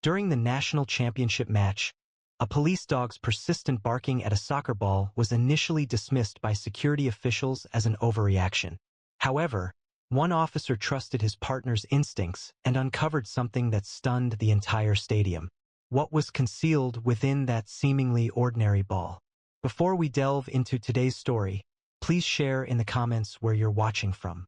During the national championship match, a police dog's persistent barking at a soccer ball was initially dismissed by security officials as an overreaction. However, one officer trusted his partner's instincts and uncovered something that stunned the entire stadium. What was concealed within that seemingly ordinary ball? Before we delve into today's story, please share in the comments where you're watching from.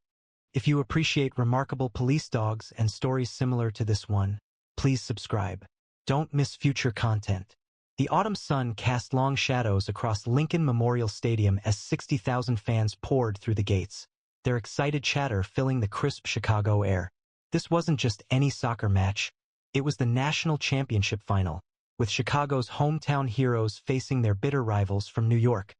If you appreciate remarkable police dogs and stories similar to this one, please subscribe. Don't miss future content. The autumn sun cast long shadows across Lincoln Memorial Stadium as 60,000 fans poured through the gates, their excited chatter filling the crisp Chicago air. This wasn't just any soccer match. It was the national championship final, with Chicago's hometown heroes facing their bitter rivals from New York.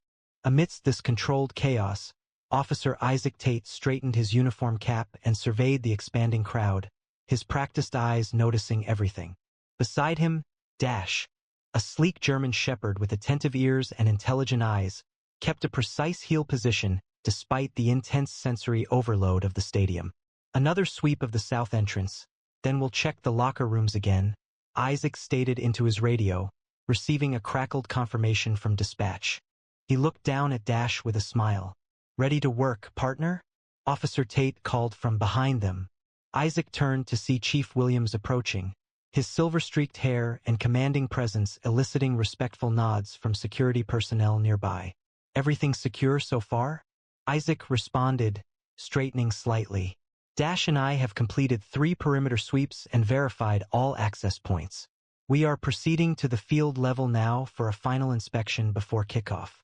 Amidst this controlled chaos, Officer Isaac Tate straightened his uniform cap and surveyed the expanding crowd, his practiced eyes noticing everything. Beside him, Dash, a sleek German shepherd with attentive ears and intelligent eyes, kept a precise heel position despite the intense sensory overload of the stadium. Another sweep of the south entrance, then we'll check the locker rooms again, Isaac stated into his radio, receiving a crackled confirmation from dispatch. He looked down at Dash with a smile. "Ready to work, partner?" Officer Tate called from behind them. Isaac turned to see Chief Williams approaching, his silver-streaked hair and commanding presence eliciting respectful nods from security personnel nearby. "Everything secure so far?" Isaac responded, straightening slightly. "Dash and I have completed 3 perimeter sweeps and verified all access points. We are proceeding to the field level now for a final inspection before kickoff."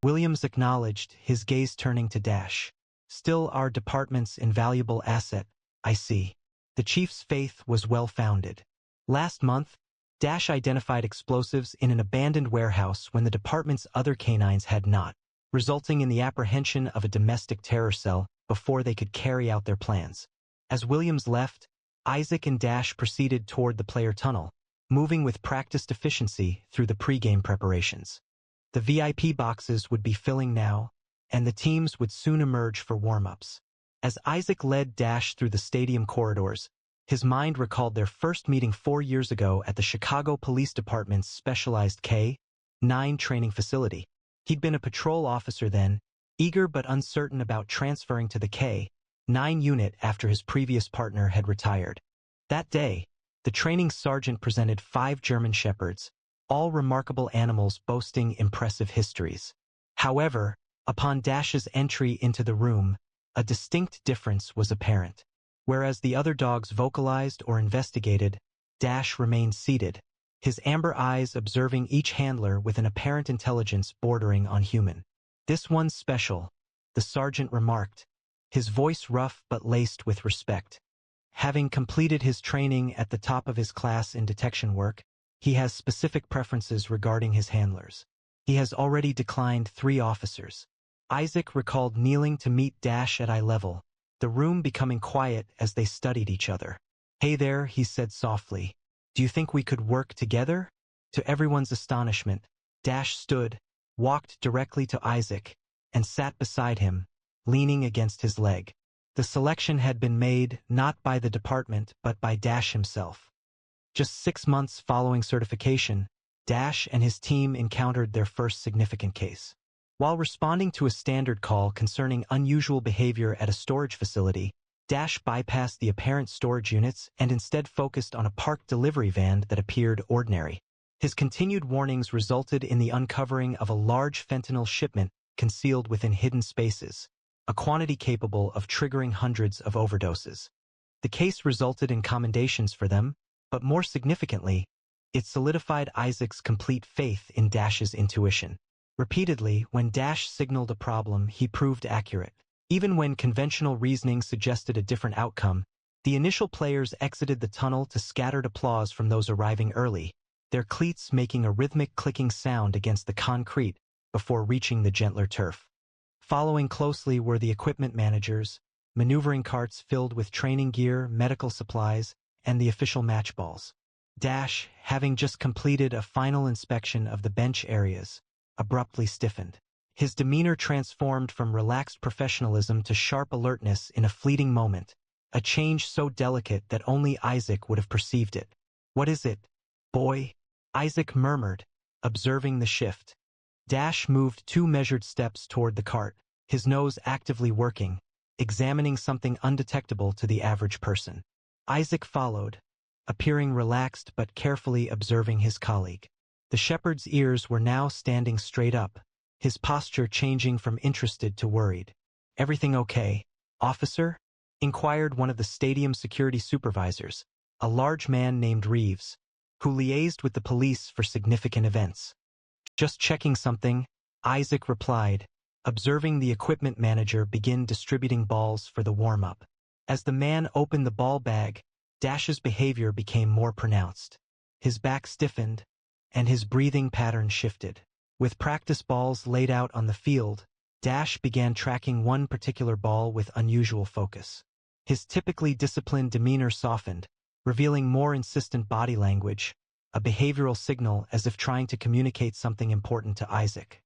Williams acknowledged, his gaze turning to Dash. "Still our department's invaluable asset, I see." The chief's faith was well-founded. Last month, Dash identified explosives in an abandoned warehouse when the department's other canines had not, resulting in the apprehension of a domestic terror cell before they could carry out their plans. As Williams left, Isaac and Dash proceeded toward the player tunnel, moving with practiced efficiency through the pre-game preparations. The VIP boxes would be filling now, and the teams would soon emerge for warm-ups. As Isaac led Dash through the stadium corridors, his mind recalled their first meeting 4 years ago at the Chicago Police Department's specialized K-9 training facility. He'd been a patrol officer then, eager but uncertain about transferring to the K-9 unit after his previous partner had retired. That day, the training sergeant presented 5 German shepherds, all remarkable animals boasting impressive histories. However, upon Dash's entry into the room, a distinct difference was apparent. Whereas the other dogs vocalized or investigated, Dash remained seated, his amber eyes observing each handler with an apparent intelligence bordering on human. "This one's special," the sergeant remarked, his voice rough but laced with respect. Having completed his training at the top of his class in detection work, he has specific preferences regarding his handlers. He has already declined 3 officers. Isaac recalled kneeling to meet Dash at eye level, the room becoming quiet as they studied each other. "Hey there," he said softly. "Do you think we could work together?" To everyone's astonishment, Dash stood, walked directly to Isaac, and sat beside him, leaning against his leg. The selection had been made not by the department but by Dash himself. Just 6 months following certification, Dash and his team encountered their first significant case. While responding to a standard call concerning unusual behavior at a storage facility, Dash bypassed the apparent storage units and instead focused on a parked delivery van that appeared ordinary. His continued warnings resulted in the uncovering of a large fentanyl shipment concealed within hidden spaces, a quantity capable of triggering hundreds of overdoses. The case resulted in commendations for them, but more significantly, it solidified Isaac's complete faith in Dash's intuition. Repeatedly, when Dash signaled a problem, he proved accurate. Even when conventional reasoning suggested a different outcome, the initial players exited the tunnel to scattered applause from those arriving early, their cleats making a rhythmic clicking sound against the concrete before reaching the gentler turf. Following closely were the equipment managers, maneuvering carts filled with training gear, medical supplies, and the official match balls. Dash, having just completed a final inspection of the bench areas, abruptly stiffened. His demeanor transformed from relaxed professionalism to sharp alertness in a fleeting moment, a change so delicate that only Isaac would have perceived it. What is it, boy? Isaac murmured, observing the shift. Dash moved 2 measured steps toward the cart, his nose actively working, examining something undetectable to the average person. Isaac followed, appearing relaxed but carefully observing his colleague. The shepherd's ears were now standing straight up, his posture changing from interested to worried. "Everything okay, officer?" inquired one of the stadium security supervisors, a large man named Reeves, who liaised with the police for significant events. "Just checking something," Isaac replied, observing the equipment manager begin distributing balls for the warm-up. As the man opened the ball bag, Dash's behavior became more pronounced. His back stiffened, and his breathing pattern shifted. With practice balls laid out on the field, Dash began tracking one particular ball with unusual focus. His typically disciplined demeanor softened, revealing more insistent body language, a behavioral signal as if trying to communicate something important to Isaac.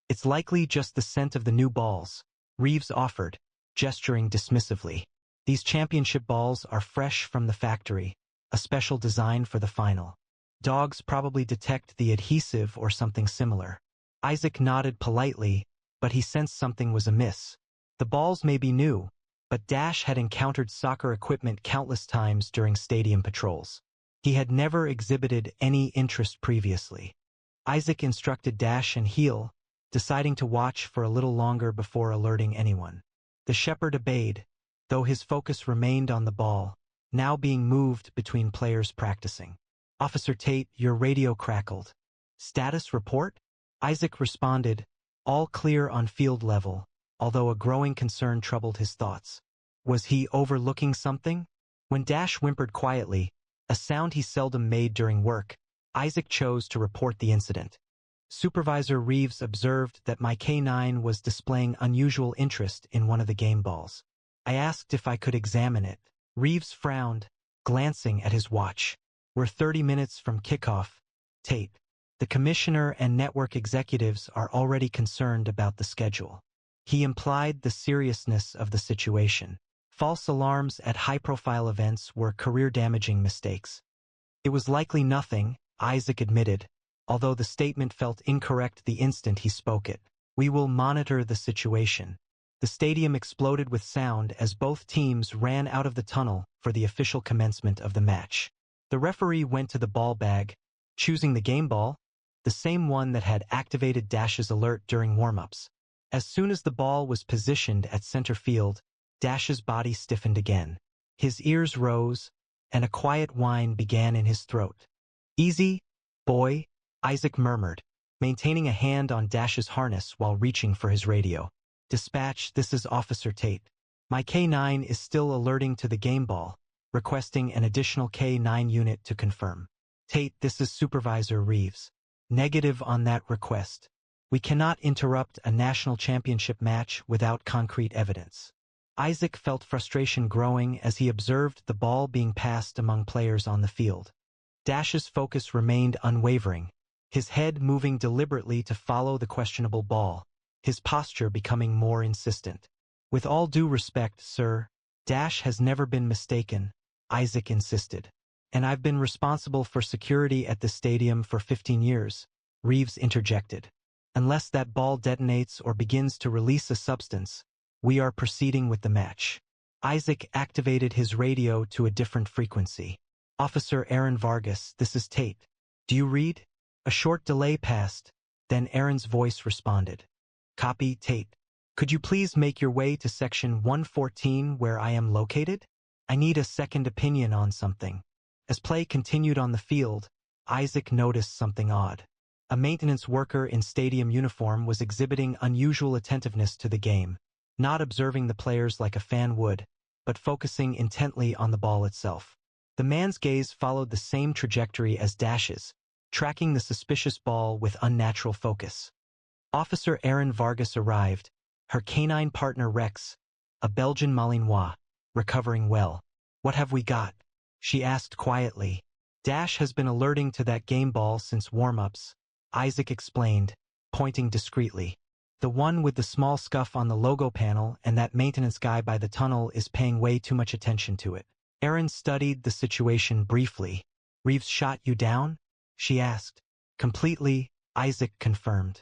"It's likely just the scent of the new balls," Reeves offered, gesturing dismissively. "These championship balls are fresh from the factory, a special design for the final. Dogs probably detect the adhesive or something similar." Isaac nodded politely, but he sensed something was amiss. The balls may be new, but Dash had encountered soccer equipment countless times during stadium patrols. He had never exhibited any interest previously. Isaac instructed Dash and Heel, deciding to watch for a little longer before alerting anyone. The shepherd obeyed, though his focus remained on the ball, now being moved between players practicing. "Officer Tate, your radio crackled. Status report?" Isaac responded, all clear on field level, although a growing concern troubled his thoughts. Was he overlooking something? When Dash whimpered quietly, a sound he seldom made during work, Isaac chose to report the incident. "Supervisor Reeves observed that my K9 was displaying unusual interest in one of the game balls. I asked if I could examine it." Reeves frowned, glancing at his watch. "We're 30 minutes from kickoff, Tate. The commissioner and network executives are already concerned about the schedule." He implied the seriousness of the situation. False alarms at high-profile events were career-damaging mistakes. It was likely nothing, Isaac admitted, although the statement felt incorrect the instant he spoke it. "We will monitor the situation." The stadium exploded with sound as both teams ran out of the tunnel for the official commencement of the match. The referee went to the ball bag, choosing the game ball, the same one that had activated Dash's alert during warm-ups. As soon as the ball was positioned at center field, Dash's body stiffened again. His ears rose, and a quiet whine began in his throat. "Easy, boy," Isaac murmured, maintaining a hand on Dash's harness while reaching for his radio. "Dispatch, this is Officer Tate. My K9 is still alerting to the game ball, requesting an additional K9 unit to confirm." "Tate, this is Supervisor Reeves. Negative on that request. We cannot interrupt a national championship match without concrete evidence." Isaac felt frustration growing as he observed the ball being passed among players on the field. Dash's focus remained unwavering, his head moving deliberately to follow the questionable ball, his posture becoming more insistent. "With all due respect, sir, Dash has never been mistaken," Isaac insisted. "And I've been responsible for security at the stadium for 15 years, Reeves interjected. "Unless that ball detonates or begins to release a substance, we are proceeding with the match." Isaac activated his radio to a different frequency. "Officer Aaron Vargas, this is Tate. Do you read?" A short delay passed, then Aaron's voice responded. "Copy, Tate. Could you please make your way to section 114 where I am located? I need a second opinion on something." As play continued on the field, Isaac noticed something odd. A maintenance worker in stadium uniform was exhibiting unusual attentiveness to the game, not observing the players like a fan would, but focusing intently on the ball itself. The man's gaze followed the same trajectory as Dash's, tracking the suspicious ball with unnatural focus. Officer Aaron Vargas arrived, her canine partner Rex, a Belgian Malinois, recovering well. "What have we got?" she asked quietly. "Dash has been alerting to that game ball since warm-ups," Isaac explained, pointing discreetly. "The one with the small scuff on the logo panel and that maintenance guy by the tunnel is paying way too much attention to it." Aaron studied the situation briefly, Reeves shot you down? She asked. Completely, Isaac confirmed.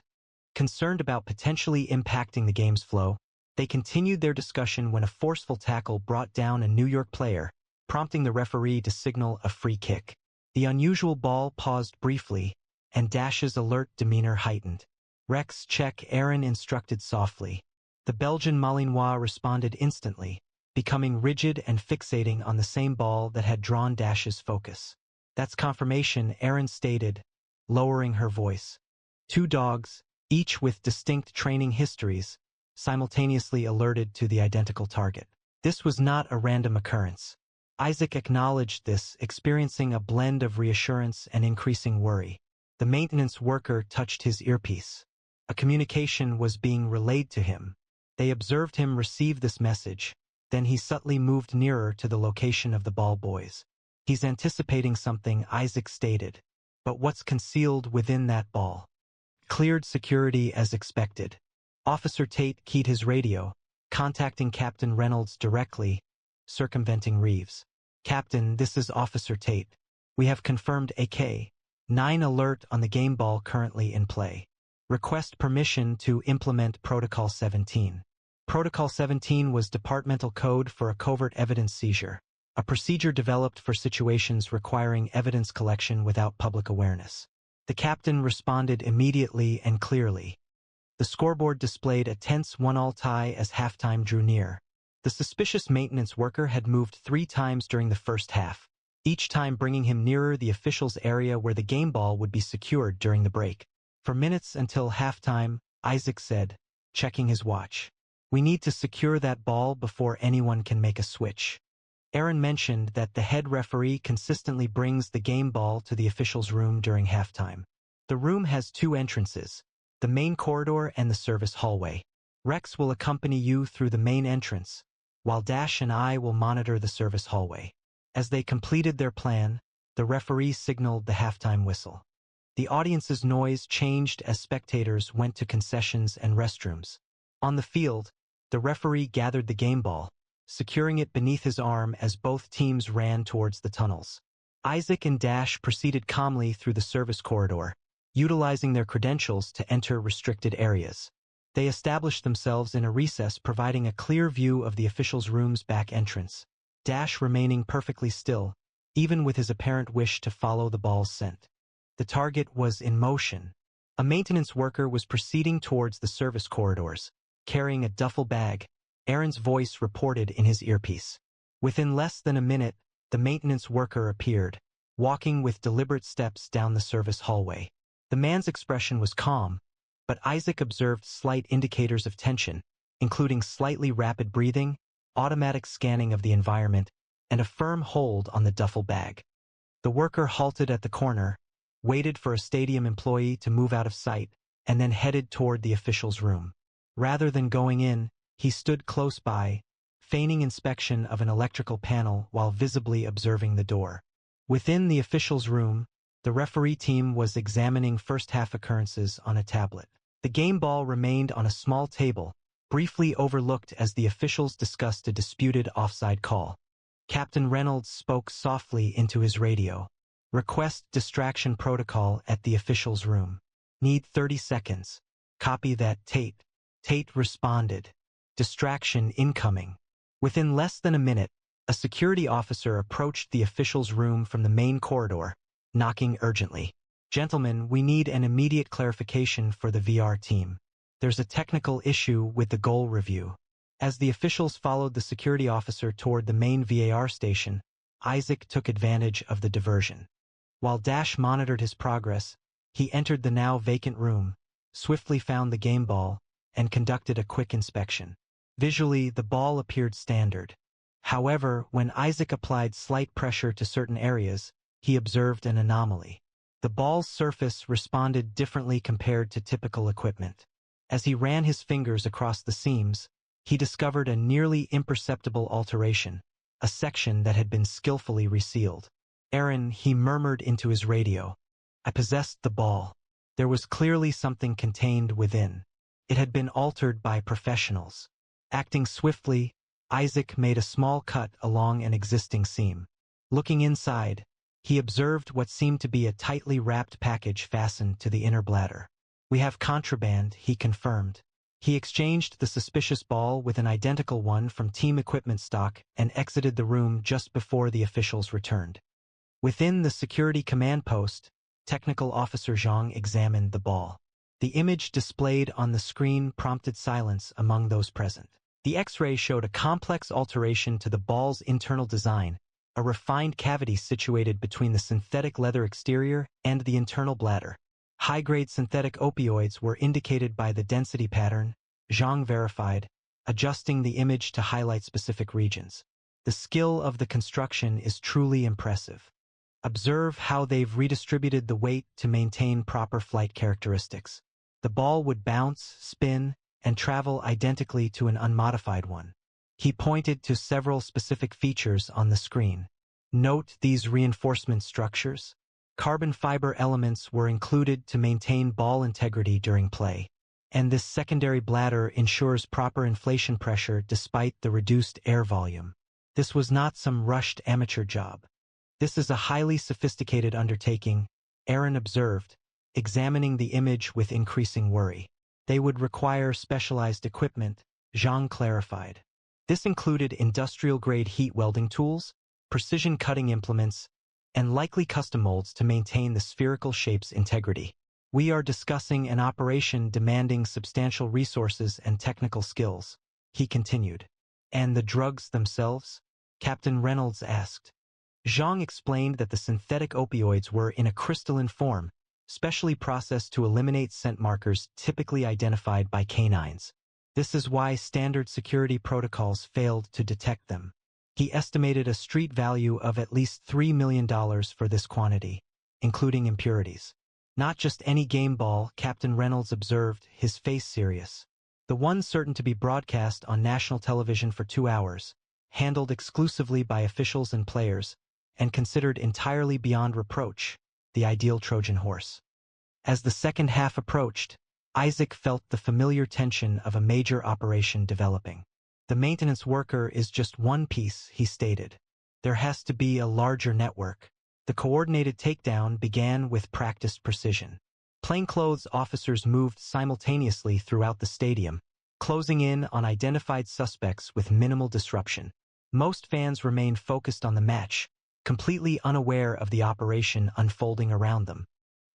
Concerned about potentially impacting the game's flow, they continued their discussion when a forceful tackle brought down a New York player, prompting the referee to signal a free kick. The unusual ball paused briefly, and Dash's alert demeanor heightened. Rex, check, Aaron instructed softly. The Belgian Malinois responded instantly, becoming rigid and fixating on the same ball that had drawn Dash's focus. That's confirmation, Aaron stated, lowering her voice. Two dogs, each with distinct training histories, simultaneously alerted to the identical target. This was not a random occurrence. Isaac acknowledged this, experiencing a blend of reassurance and increasing worry. The maintenance worker touched his earpiece. A communication was being relayed to him. They observed him receive this message. Then he subtly moved nearer to the location of the ball boys. He's anticipating something, Isaac stated. But what's concealed within that ball? Cleared security as expected. Officer Tate keyed his radio, contacting Captain Reynolds directly, circumventing Reeves. Captain, this is Officer Tate. We have confirmed AK-9 alert on the game ball currently in play. Request permission to implement Protocol 17. Protocol 17 was departmental code for a covert evidence seizure, a procedure developed for situations requiring evidence collection without public awareness. The captain responded immediately and clearly. The scoreboard displayed a tense 1-1 tie as halftime drew near. The suspicious maintenance worker had moved 3 times during the first half, each time bringing him nearer the officials' area where the game ball would be secured during the break. For minutes until halftime, Isaac said, checking his watch. We need to secure that ball before anyone can make a switch. Aaron mentioned that the head referee consistently brings the game ball to the officials' room during halftime. The room has 2 entrances, the main corridor and the service hallway. Rex will accompany you through the main entrance, while Dash and I will monitor the service hallway. As they completed their plan, the referee signaled the halftime whistle. The audience's noise changed as spectators went to concessions and restrooms. On the field, the referee gathered the game ball, securing it beneath his arm as both teams ran towards the tunnels. Isaac and Dash proceeded calmly through the service corridor, utilizing their credentials to enter restricted areas. They established themselves in a recess, providing a clear view of the officials' room's back entrance, Dash remaining perfectly still, even with his apparent wish to follow the ball's scent. The target was in motion. A maintenance worker was proceeding towards the service corridors, carrying a duffel bag. Aaron's voice reported in his earpiece. Within less than a minute, the maintenance worker appeared, walking with deliberate steps down the service hallway. The man's expression was calm, but Isaac observed slight indicators of tension, including slightly rapid breathing, automatic scanning of the environment, and a firm hold on the duffel bag. The worker halted at the corner, waited for a stadium employee to move out of sight, and then headed toward the official's room. Rather than going in, he stood close by, feigning inspection of an electrical panel while visibly observing the door. Within the official's room, the referee team was examining first-half occurrences on a tablet. The game ball remained on a small table, briefly overlooked as the officials discussed a disputed offside call. Captain Reynolds spoke softly into his radio. Request distraction protocol at the official's room. Need 30 seconds. Copy that, Tate. Tate responded. Distraction incoming. Within less than a minute, a security officer approached the official's room from the main corridor, knocking urgently. Gentlemen, we need an immediate clarification for the VR team. There's a technical issue with the goal review. As the officials followed the security officer toward the main VAR station, Isaac took advantage of the diversion. While Dash monitored his progress, he entered the now vacant room, swiftly found the game ball, and conducted a quick inspection. Visually, the ball appeared standard. However, when Isaac applied slight pressure to certain areas, he observed an anomaly. The ball's surface responded differently compared to typical equipment. As he ran his fingers across the seams, he discovered a nearly imperceptible alteration, a section that had been skillfully resealed. Aaron, he murmured into his radio. I possessed the ball. There was clearly something contained within. It had been altered by professionals. Acting swiftly, Isaac made a small cut along an existing seam. Looking inside, He observed what seemed to be a tightly wrapped package fastened to the inner bladder. "We have contraband," he confirmed. He exchanged the suspicious ball with an identical one from team equipment stock and exited the room just before the officials returned. Within the security command post, Technical Officer Zhang examined the ball. The image displayed on the screen prompted silence among those present. The X-ray showed a complex alteration to the ball's internal design, a refined cavity situated between the synthetic leather exterior and the internal bladder. High-grade synthetic opioids were indicated by the density pattern, Zhang verified, adjusting the image to highlight specific regions. The skill of the construction is truly impressive. Observe how they've redistributed the weight to maintain proper flight characteristics. The ball would bounce, spin, and travel identically to an unmodified one. He pointed to several specific features on the screen. Note these reinforcement structures. Carbon fiber elements were included to maintain ball integrity during play, and this secondary bladder ensures proper inflation pressure despite the reduced air volume. This was not some rushed amateur job. This is a highly sophisticated undertaking, Aaron observed, examining the image with increasing worry. They would require specialized equipment, Zhang clarified. This included industrial-grade heat welding tools, precision cutting implements, and likely custom molds to maintain the spherical shape's integrity. We are discussing an operation demanding substantial resources and technical skills, he continued. And the drugs themselves? Captain Reynolds asked. Zhang explained that the synthetic opioids were in a crystalline form, specially processed to eliminate scent markers typically identified by canines. This is why standard security protocols failed to detect them. He estimated a street value of at least $3 million for this quantity, including impurities. Not just any game ball, Captain Reynolds observed, his face serious. The one certain to be broadcast on national television for 2 hours, handled exclusively by officials and players, and considered entirely beyond reproach, the ideal Trojan horse. As the second half approached, Isaac felt the familiar tension of a major operation developing. The maintenance worker is just one piece, he stated. There has to be a larger network. The coordinated takedown began with practiced precision. Plainclothes officers moved simultaneously throughout the stadium, closing in on identified suspects with minimal disruption. Most fans remained focused on the match, completely unaware of the operation unfolding around them.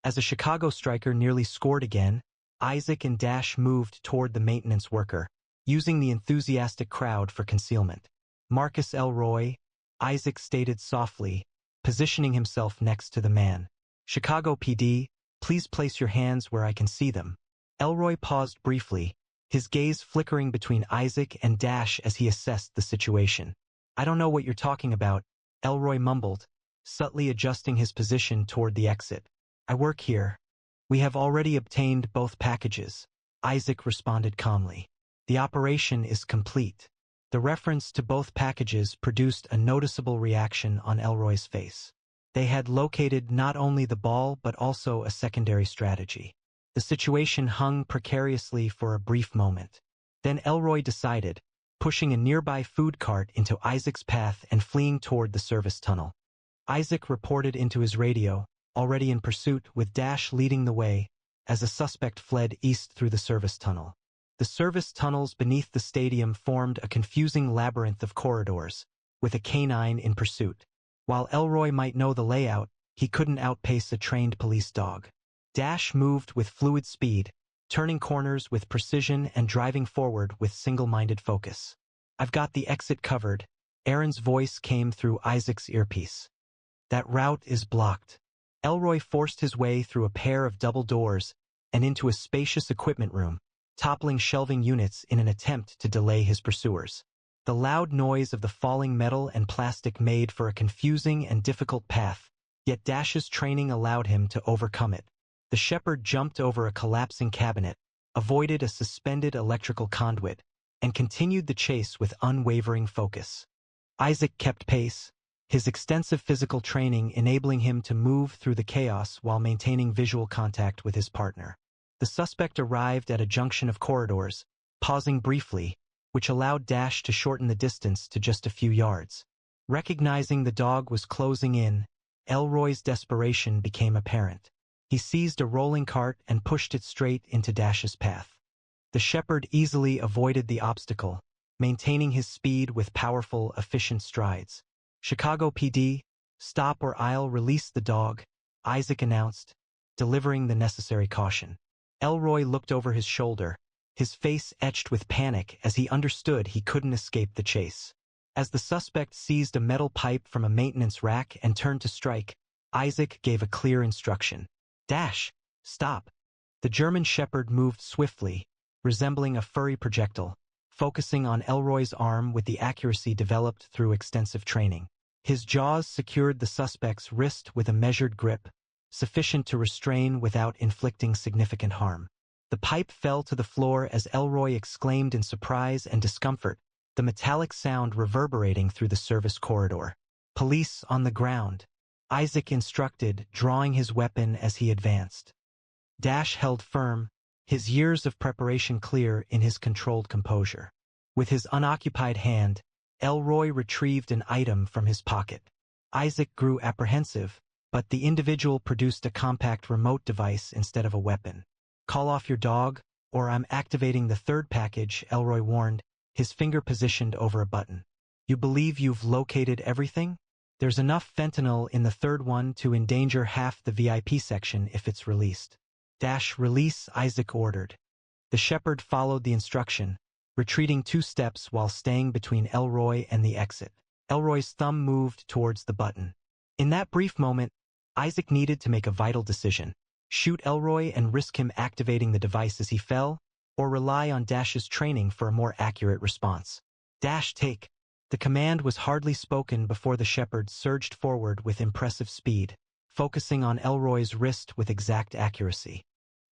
As a Chicago striker nearly scored again, Isaac and Dash moved toward the maintenance worker, using the enthusiastic crowd for concealment. "Marcus Elroy," Isaac stated softly, positioning himself next to the man. "Chicago PD, please place your hands where I can see them." Elroy paused briefly, his gaze flickering between Isaac and Dash as he assessed the situation. "I don't know what you're talking about," Elroy mumbled, subtly adjusting his position toward the exit. "I work here. We have already obtained both packages," Isaac responded calmly. "The operation is complete." The reference to both packages produced a noticeable reaction on Elroy's face. They had located not only the ball but also a secondary strategy. The situation hung precariously for a brief moment. Then Elroy decided, pushing a nearby food cart into Isaac's path and fleeing toward the service tunnel. Isaac reported into his radio, already in pursuit with Dash leading the way, as a suspect fled east through the service tunnel. The service tunnels beneath the stadium formed a confusing labyrinth of corridors, with a canine in pursuit. While Elroy might know the layout, he couldn't outpace a trained police dog. Dash moved with fluid speed, turning corners with precision and driving forward with single-minded focus. "I've got the exit covered," Aaron's voice came through Isaac's earpiece. "That route is blocked." Elroy forced his way through a pair of double doors and into a spacious equipment room, toppling shelving units in an attempt to delay his pursuers. The loud noise of the falling metal and plastic made for a confusing and difficult path, yet Dash's training allowed him to overcome it. The shepherd jumped over a collapsing cabinet, avoided a suspended electrical conduit, and continued the chase with unwavering focus. Isaac kept pace, his extensive physical training enabling him to move through the chaos while maintaining visual contact with his partner. The suspect arrived at a junction of corridors, pausing briefly, which allowed Dash to shorten the distance to just a few yards. Recognizing the dog was closing in, Elroy's desperation became apparent. He seized a rolling cart and pushed it straight into Dash's path. The shepherd easily avoided the obstacle, maintaining his speed with powerful, efficient strides. "Chicago PD, stop or I'll release the dog," Isaac announced, delivering the necessary caution. Elroy looked over his shoulder, his face etched with panic as he understood he couldn't escape the chase. As the suspect seized a metal pipe from a maintenance rack and turned to strike, Isaac gave a clear instruction. "Dash, stop." The German shepherd moved swiftly, resembling a furry projectile, focusing on Elroy's arm with the accuracy developed through extensive training. His jaws secured the suspect's wrist with a measured grip, sufficient to restrain without inflicting significant harm. The pipe fell to the floor as Elroy exclaimed in surprise and discomfort, the metallic sound reverberating through the service corridor. "Police on the ground," Isaac instructed, drawing his weapon as he advanced. Dash held firm, his years of preparation clear in his controlled composure. With his unoccupied hand, Elroy retrieved an item from his pocket. Isaac grew apprehensive, but the individual produced a compact remote device instead of a weapon. "Call off your dog, or I'm activating the third package," Elroy warned, his finger positioned over a button. "You believe you've located everything? There's enough fentanyl in the third one to endanger half the VIP section if it's released." "Dash, release," Isaac ordered. The shepherd followed the instruction, retreating 2 steps while staying between Elroy and the exit. Elroy's thumb moved towards the button. In that brief moment, Isaac needed to make a vital decision: shoot Elroy and risk him activating the device as he fell, or rely on Dash's training for a more accurate response. "Dash, take." The command was hardly spoken before the shepherd surged forward with impressive speed, focusing on Elroy's wrist with exact accuracy.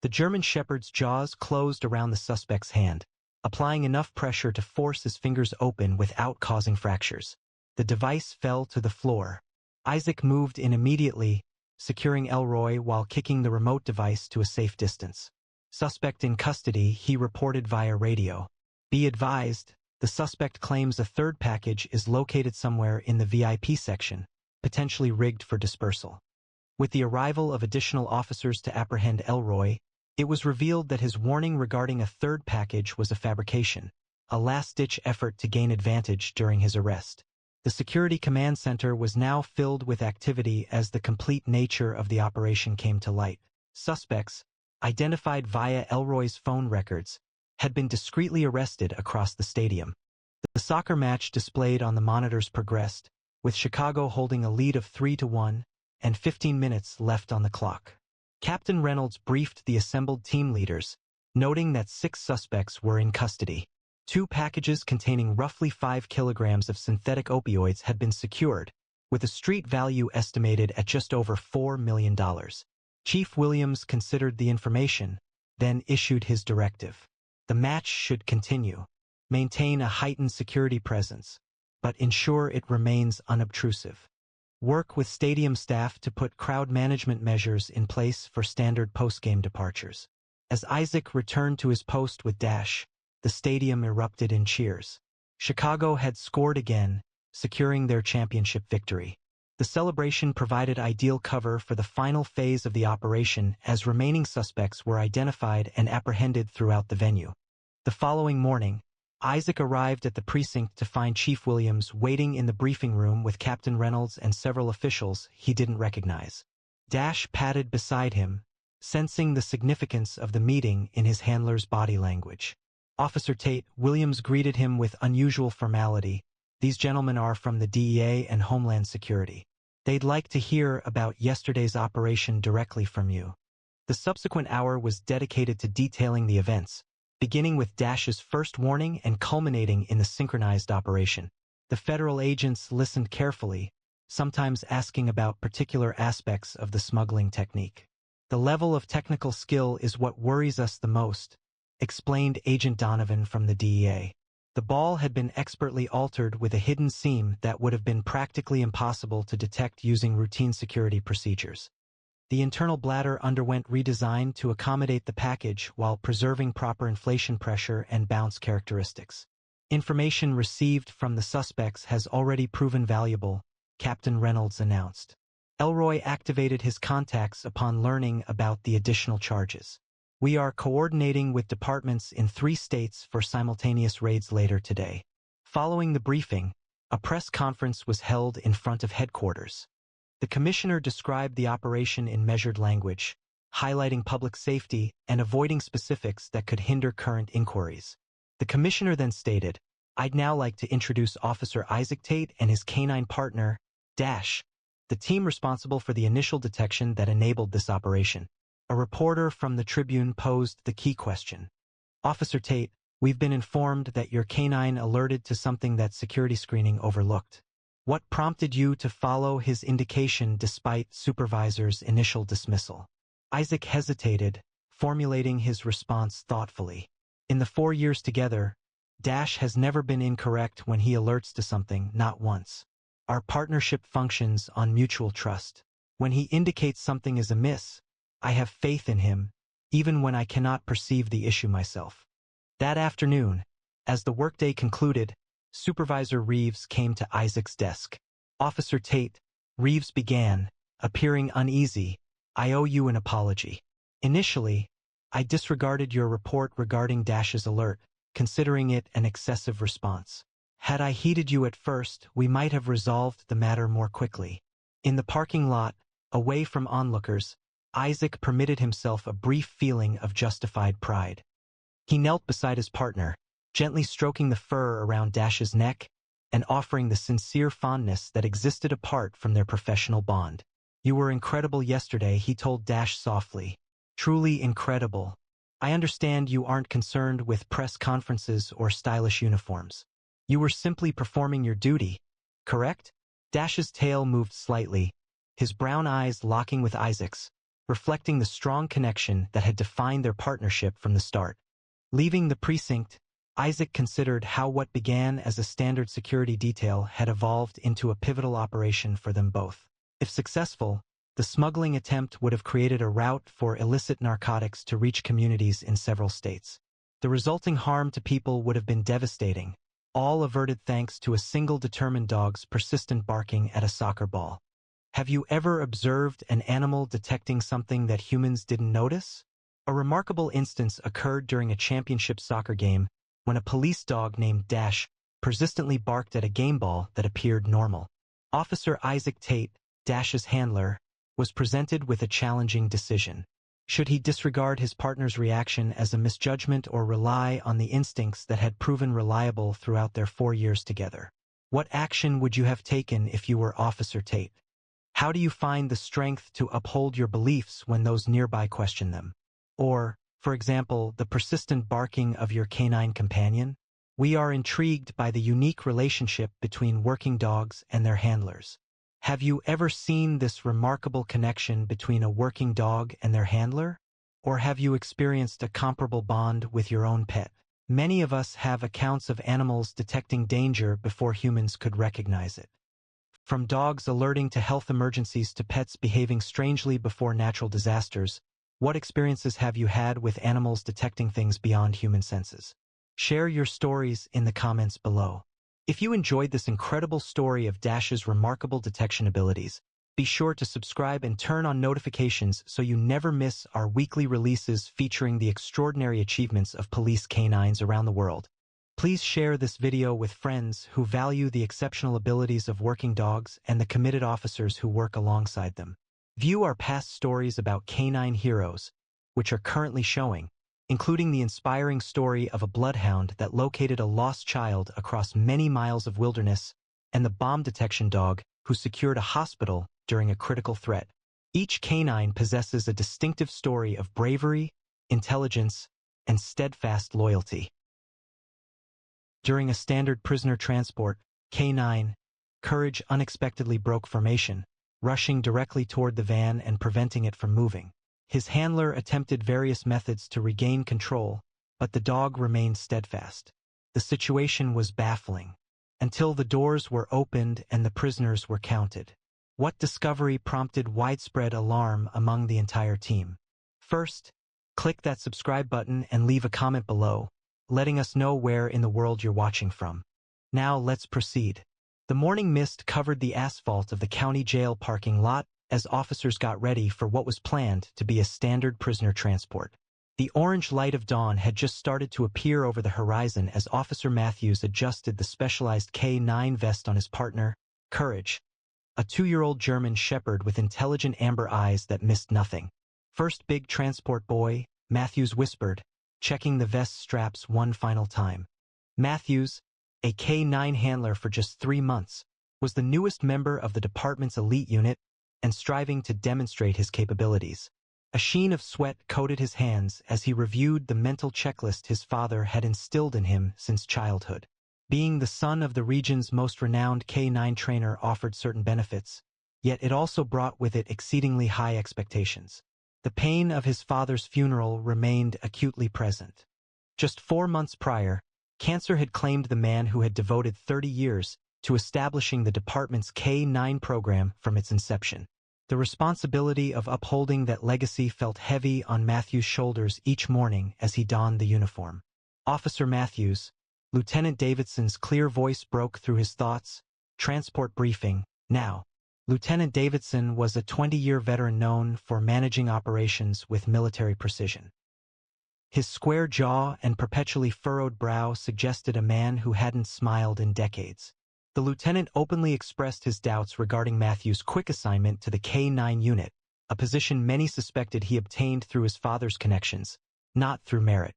The German shepherd's jaws closed around the suspect's hand, applying enough pressure to force his fingers open without causing fractures. The device fell to the floor. Isaac moved in immediately, securing Elroy while kicking the remote device to a safe distance. "Suspect in custody," he reported via radio. "Be advised, the suspect claims a third package is located somewhere in the VIP section, potentially rigged for dispersal." With the arrival of additional officers to apprehend Elroy, it was revealed that his warning regarding a third package was a fabrication, a last-ditch effort to gain advantage during his arrest. The Security Command Center was now filled with activity as the complete nature of the operation came to light. Suspects, identified via Elroy's phone records, had been discreetly arrested across the stadium. The soccer match displayed on the monitors progressed, with Chicago holding a lead of 3-1 and 15 minutes left on the clock. Captain Reynolds briefed the assembled team leaders, noting that 6 suspects were in custody. 2 packages containing roughly 5 kilograms of synthetic opioids had been secured, with a street value estimated at just over $4 million. Chief Williams considered the information, then issued his directive. The match should continue, maintain a heightened security presence, but ensure it remains unobtrusive. Work with stadium staff to put crowd management measures in place for standard postgame departures. As Isaac returned to his post with Dash, the stadium erupted in cheers. Chicago had scored again, securing their championship victory. The celebration provided ideal cover for the final phase of the operation as remaining suspects were identified and apprehended throughout the venue. The following morning, Isaac arrived at the precinct to find Chief Williams waiting in the briefing room with Captain Reynolds and several officials he didn't recognize. Dash padded beside him, sensing the significance of the meeting in his handler's body language. "Officer Tate," Williams greeted him with unusual formality. "These gentlemen are from the DEA and Homeland Security. They'd like to hear about yesterday's operation directly from you." The subsequent hour was dedicated to detailing the events, beginning with Dash's first warning and culminating in the synchronized operation. The federal agents listened carefully, sometimes asking about particular aspects of the smuggling technique. "The level of technical skill is what worries us the most," explained Agent Donovan from the DEA. The ball had been expertly altered with a hidden seam that would have been practically impossible to detect using routine security procedures. The internal bladder underwent redesign to accommodate the package while preserving proper inflation pressure and bounce characteristics. "Information received from the suspects has already proven valuable," Captain Reynolds announced. Elroy activated his contacts upon learning about the additional charges. We are coordinating with departments in 3 states for simultaneous raids later today. Following the briefing, a press conference was held in front of headquarters. The commissioner described the operation in measured language, highlighting public safety and avoiding specifics that could hinder current inquiries. The commissioner then stated, "I'd now like to introduce Officer Isaac Tate and his canine partner, Dash, the team responsible for the initial detection that enabled this operation." A reporter from the Tribune posed the key question. "Officer Tate, we've been informed that your canine alerted to something that security screening overlooked. What prompted you to follow his indication despite supervisor's initial dismissal?" Isaac hesitated, formulating his response thoughtfully. "In the 4 years together, Dash has never been incorrect when he alerts to something, not once. Our partnership functions on mutual trust. When he indicates something is amiss, I have faith in him, even when I cannot perceive the issue myself." That afternoon, as the workday concluded, Supervisor Reeves came to Isaac's desk. "Officer Tate," Reeves began, appearing uneasy, "I owe you an apology. Initially, I disregarded your report regarding Dash's alert, considering it an excessive response. Had I heeded you at first, we might have resolved the matter more quickly." In the parking lot, away from onlookers, Isaac permitted himself a brief feeling of justified pride. He knelt beside his partner, gently stroking the fur around Dash's neck and offering the sincere fondness that existed apart from their professional bond. "You were incredible yesterday," he told Dash softly. "Truly incredible. I understand you aren't concerned with press conferences or stylish uniforms. You were simply performing your duty, correct?" Dash's tail moved slightly, his brown eyes locking with Isaac's, reflecting the strong connection that had defined their partnership from the start. Leaving the precinct, Isaac considered how what began as a standard security detail had evolved into a pivotal operation for them both. If successful, the smuggling attempt would have created a route for illicit narcotics to reach communities in several states. The resulting harm to people would have been devastating, all averted thanks to a single determined dog's persistent barking at a soccer ball. Have you ever observed an animal detecting something that humans didn't notice? A remarkable instance occurred during a championship soccer game when a police dog named Dash persistently barked at a game ball that appeared normal. Officer Isaac Tate, Dash's handler, was presented with a challenging decision. Should he disregard his partner's reaction as a misjudgment or rely on the instincts that had proven reliable throughout their 4 years together? What action would you have taken if you were Officer Tate? How do you find the strength to uphold your beliefs when those nearby question them? Or, for example, the persistent barking of your canine companion? We are intrigued by the unique relationship between working dogs and their handlers. Have you ever seen this remarkable connection between a working dog and their handler? Or have you experienced a comparable bond with your own pet? Many of us have accounts of animals detecting danger before humans could recognize it. From dogs alerting to health emergencies to pets behaving strangely before natural disasters, what experiences have you had with animals detecting things beyond human senses? Share your stories in the comments below. If you enjoyed this incredible story of Dash's remarkable detection abilities, be sure to subscribe and turn on notifications so you never miss our weekly releases featuring the extraordinary achievements of police canines around the world. Please share this video with friends who value the exceptional abilities of working dogs and the committed officers who work alongside them. View our past stories about canine heroes, which are currently showing, including the inspiring story of a bloodhound that located a lost child across many miles of wilderness, and the bomb detection dog who secured a hospital during a critical threat. Each canine possesses a distinctive story of bravery, intelligence, and steadfast loyalty. During a standard prisoner transport, K9, Courage unexpectedly broke formation, rushing directly toward the van and preventing it from moving. His handler attempted various methods to regain control, but the dog remained steadfast. The situation was baffling, until the doors were opened and the prisoners were counted. What discovery prompted widespread alarm among the entire team? First, click that subscribe button and leave a comment below, letting us know where in the world you're watching from. Now let's proceed. The morning mist covered the asphalt of the county jail parking lot, as officers got ready for what was planned to be a standard prisoner transport. The orange light of dawn had just started to appear over the horizon as Officer Matthews adjusted the specialized K9 vest on his partner, Courage, a 2-year-old German shepherd with intelligent amber eyes that missed nothing. "First big transport, boy," Matthews whispered, checking the vest straps one final time. Matthews, a K9 handler for just 3 months, was the newest member of the department's elite unit and striving to demonstrate his capabilities. A sheen of sweat coated his hands as he reviewed the mental checklist his father had instilled in him since childhood. Being the son of the region's most renowned K9 trainer offered certain benefits, yet it also brought with it exceedingly high expectations. The pain of his father's funeral remained acutely present. Just 4 months prior, cancer had claimed the man who had devoted 30 years to establishing the department's K9 program from its inception. The responsibility of upholding that legacy felt heavy on Matthews' shoulders each morning as he donned the uniform. "Officer Matthews," Lieutenant Davidson's clear voice broke through his thoughts. "Transport briefing, now." Lieutenant Davidson was a 20-year veteran known for managing operations with military precision. His square jaw and perpetually furrowed brow suggested a man who hadn't smiled in decades. The lieutenant openly expressed his doubts regarding Matthews' quick assignment to the K9 unit, a position many suspected he obtained through his father's connections, not through merit.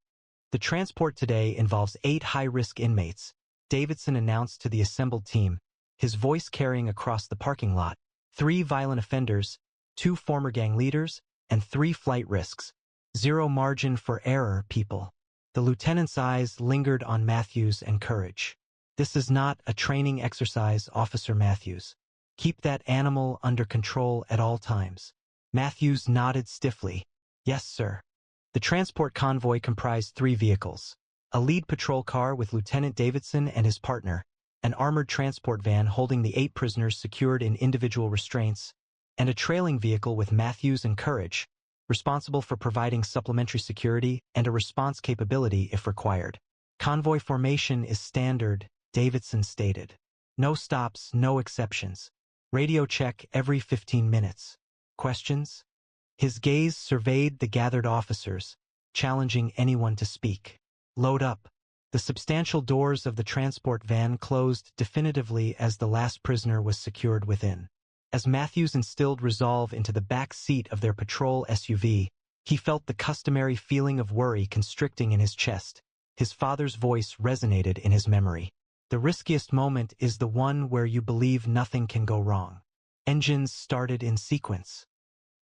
"The transport today involves 8 high-risk inmates," Davidson announced to the assembled team, his voice carrying across the parking lot. 3 violent offenders, 2 former gang leaders, and 3 flight risks. Zero margin for error, people. The lieutenant's eyes lingered on Matthews and Courage. "This is not a training exercise, Officer Matthews. Keep that animal under control at all times." Matthews nodded stiffly. "Yes, sir." The transport convoy comprised 3 vehicles: a lead patrol car with Lieutenant Davidson and his partner, an armored transport van holding the 8 prisoners secured in individual restraints, and a trailing vehicle with Matthews and Courage, responsible for providing supplementary security and a response capability if required. "Convoy formation is standard," Davidson stated. "No stops, no exceptions. Radio check every 15 minutes. Questions?" His gaze surveyed the gathered officers, challenging anyone to speak. "Load up." The substantial doors of the transport van closed definitively as the last prisoner was secured within. As Matthews instilled resolve into the back seat of their patrol SUV, he felt the customary feeling of worry constricting in his chest. His father's voice resonated in his memory. "The riskiest moment is the one where you believe nothing can go wrong." Engines started in sequence.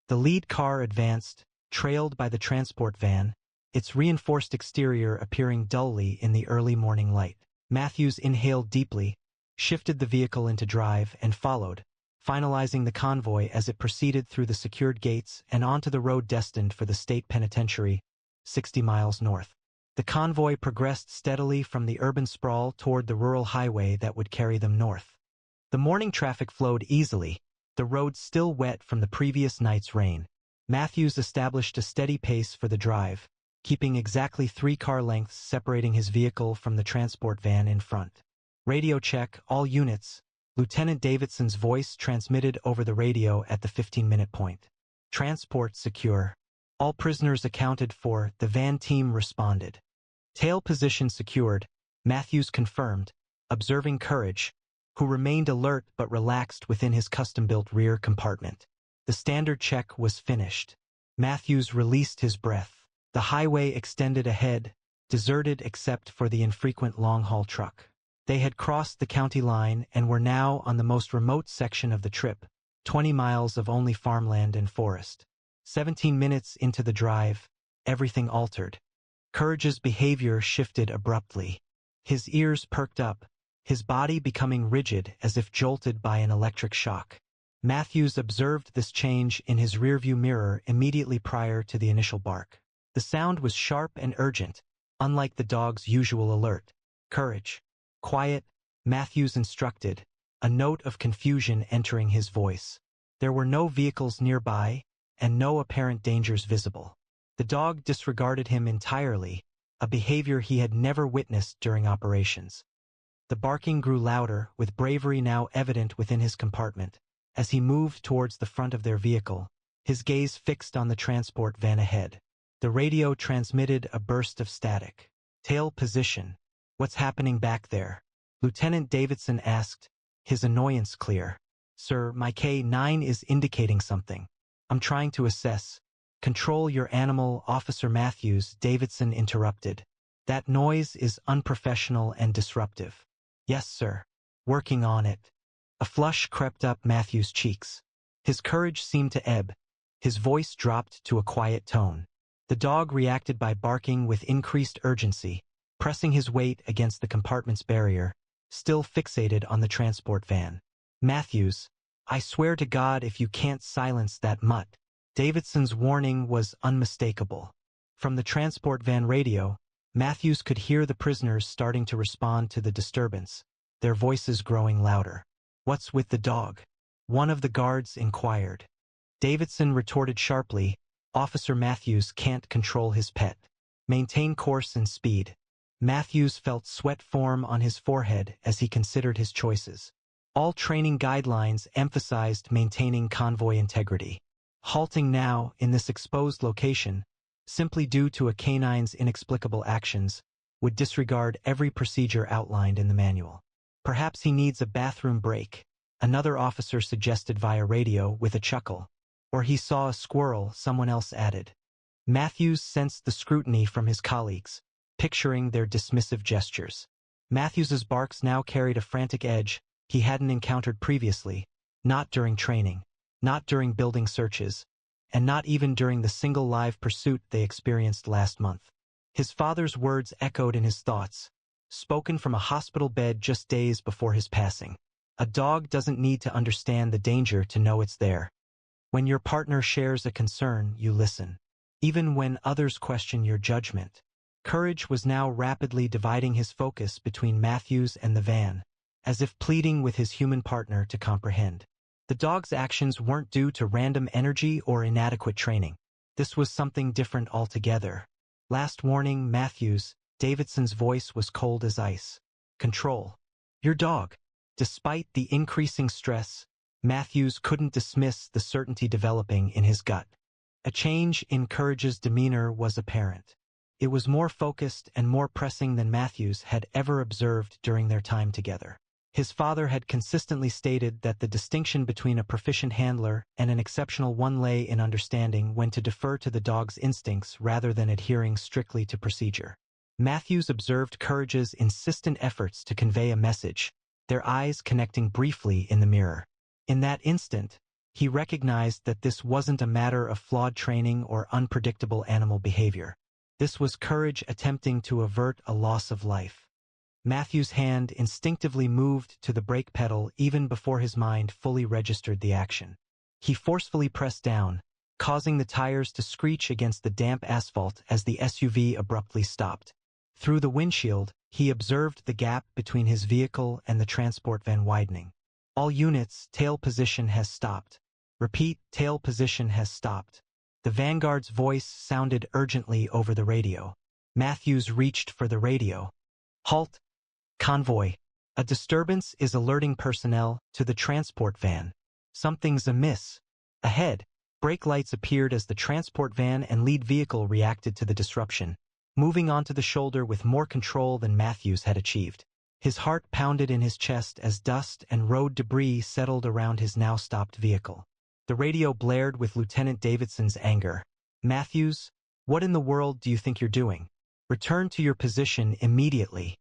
The lead car advanced, trailed by the transport van, its reinforced exterior appearing dully in the early morning light. Matthews inhaled deeply, shifted the vehicle into drive, and followed, finalizing the convoy as it proceeded through the secured gates and onto the road destined for the state penitentiary, 60 miles north. The convoy progressed steadily from the urban sprawl toward the rural highway that would carry them north. The morning traffic flowed easily, the road still wet from the previous night's rain. Matthews established a steady pace for the drive, keeping exactly 3 car lengths separating his vehicle from the transport van in front. "Radio check, all units," Lieutenant Davidson's voice transmitted over the radio at the 15-minute point. "Transport secure. All prisoners accounted for," the van team responded. "Tail position secured," Matthews confirmed, observing Courage, who remained alert but relaxed within his custom-built rear compartment. The standard check was finished. Matthews released his breath. The highway extended ahead, deserted except for the infrequent long-haul truck. They had crossed the county line and were now on the most remote section of the trip, 20 miles of only farmland and forest. 17 minutes into the drive, everything altered. Courage's behavior shifted abruptly. His ears perked up, his body becoming rigid as if jolted by an electric shock. Matthews observed this change in his rearview mirror immediately prior to the initial bark. The sound was sharp and urgent, unlike the dog's usual alert. "Courage. Quiet," Matthews instructed, a note of confusion entering his voice. There were no vehicles nearby, and no apparent dangers visible. The dog disregarded him entirely, a behavior he had never witnessed during operations. The barking grew louder, with bravery now evident within his compartment. as he moved towards the front of their vehicle, his gaze fixed on the transport van ahead. The radio transmitted a burst of static. Tail position. What's happening back there? Lieutenant Davidson asked, his annoyance clear. Sir, my K9 is indicating something. I'm trying to assess. Control your animal, Officer Matthews, Davidson interrupted. That noise is unprofessional and disruptive. Yes, sir. Working on it. A flush crept up Matthews' cheeks. His courage seemed to ebb. His voice dropped to a quiet tone. The dog reacted by barking with increased urgency, pressing his weight against the compartment's barrier, still fixated on the transport van. Matthews, I swear to God if you can't silence that mutt. Davidson's warning was unmistakable. From the transport van radio, Matthews could hear the prisoners starting to respond to the disturbance, their voices growing louder. What's with the dog? One of the guards inquired. Davidson retorted sharply, Officer Matthews can't control his pet. Maintain course and speed. Matthews felt sweat form on his forehead as he considered his choices. All training guidelines emphasized maintaining convoy integrity. Halting now, in this exposed location, simply due to a canine's inexplicable actions, would disregard every procedure outlined in the manual. Perhaps he needs a bathroom break, another officer suggested via radio with a chuckle. Or he saw a squirrel, someone else added. Matthews sensed the scrutiny from his colleagues, picturing their dismissive gestures. Matthews's barks now carried a frantic edge he hadn't encountered previously, not during training, not during building searches, and not even during the single live pursuit they experienced last month. His father's words echoed in his thoughts, spoken from a hospital bed just days before his passing. A dog doesn't need to understand the danger to know it's there. When your partner shares a concern, you listen. Even when others question your judgment. Courage was now rapidly dividing his focus between Matthews and the van, as if pleading with his human partner to comprehend. The dog's actions weren't due to random energy or inadequate training. This was something different altogether. Last warning, Matthews, Davidson's voice was cold as ice. Control. Your dog. Despite the increasing stress, Matthews couldn't dismiss the certainty developing in his gut. A change in Courage's demeanor was apparent. It was more focused and more pressing than Matthews had ever observed during their time together. His father had consistently stated that the distinction between a proficient handler and an exceptional one lay in understanding when to defer to the dog's instincts rather than adhering strictly to procedure. Matthews observed Courage's insistent efforts to convey a message, their eyes connecting briefly in the mirror. In that instant, he recognized that this wasn't a matter of flawed training or unpredictable animal behavior. This was Courage attempting to avert a loss of life. Matthew's hand instinctively moved to the brake pedal even before his mind fully registered the action. He forcefully pressed down, causing the tires to screech against the damp asphalt as the SUV abruptly stopped. Through the windshield, he observed the gap between his vehicle and the transport van widening. All units, tail position has stopped. Repeat, tail position has stopped. The Vanguard's voice sounded urgently over the radio. Matthews reached for the radio. Halt. Convoy. A disturbance is alerting personnel to the transport van. Something's amiss. Ahead, brake lights appeared as the transport van and lead vehicle reacted to the disruption, moving onto the shoulder with more control than Matthews had achieved. His heart pounded in his chest as dust and road debris settled around his now stopped vehicle. The radio blared with Lieutenant Davidson's anger. Matthews, what in the world do you think you're doing? Return to your position immediately.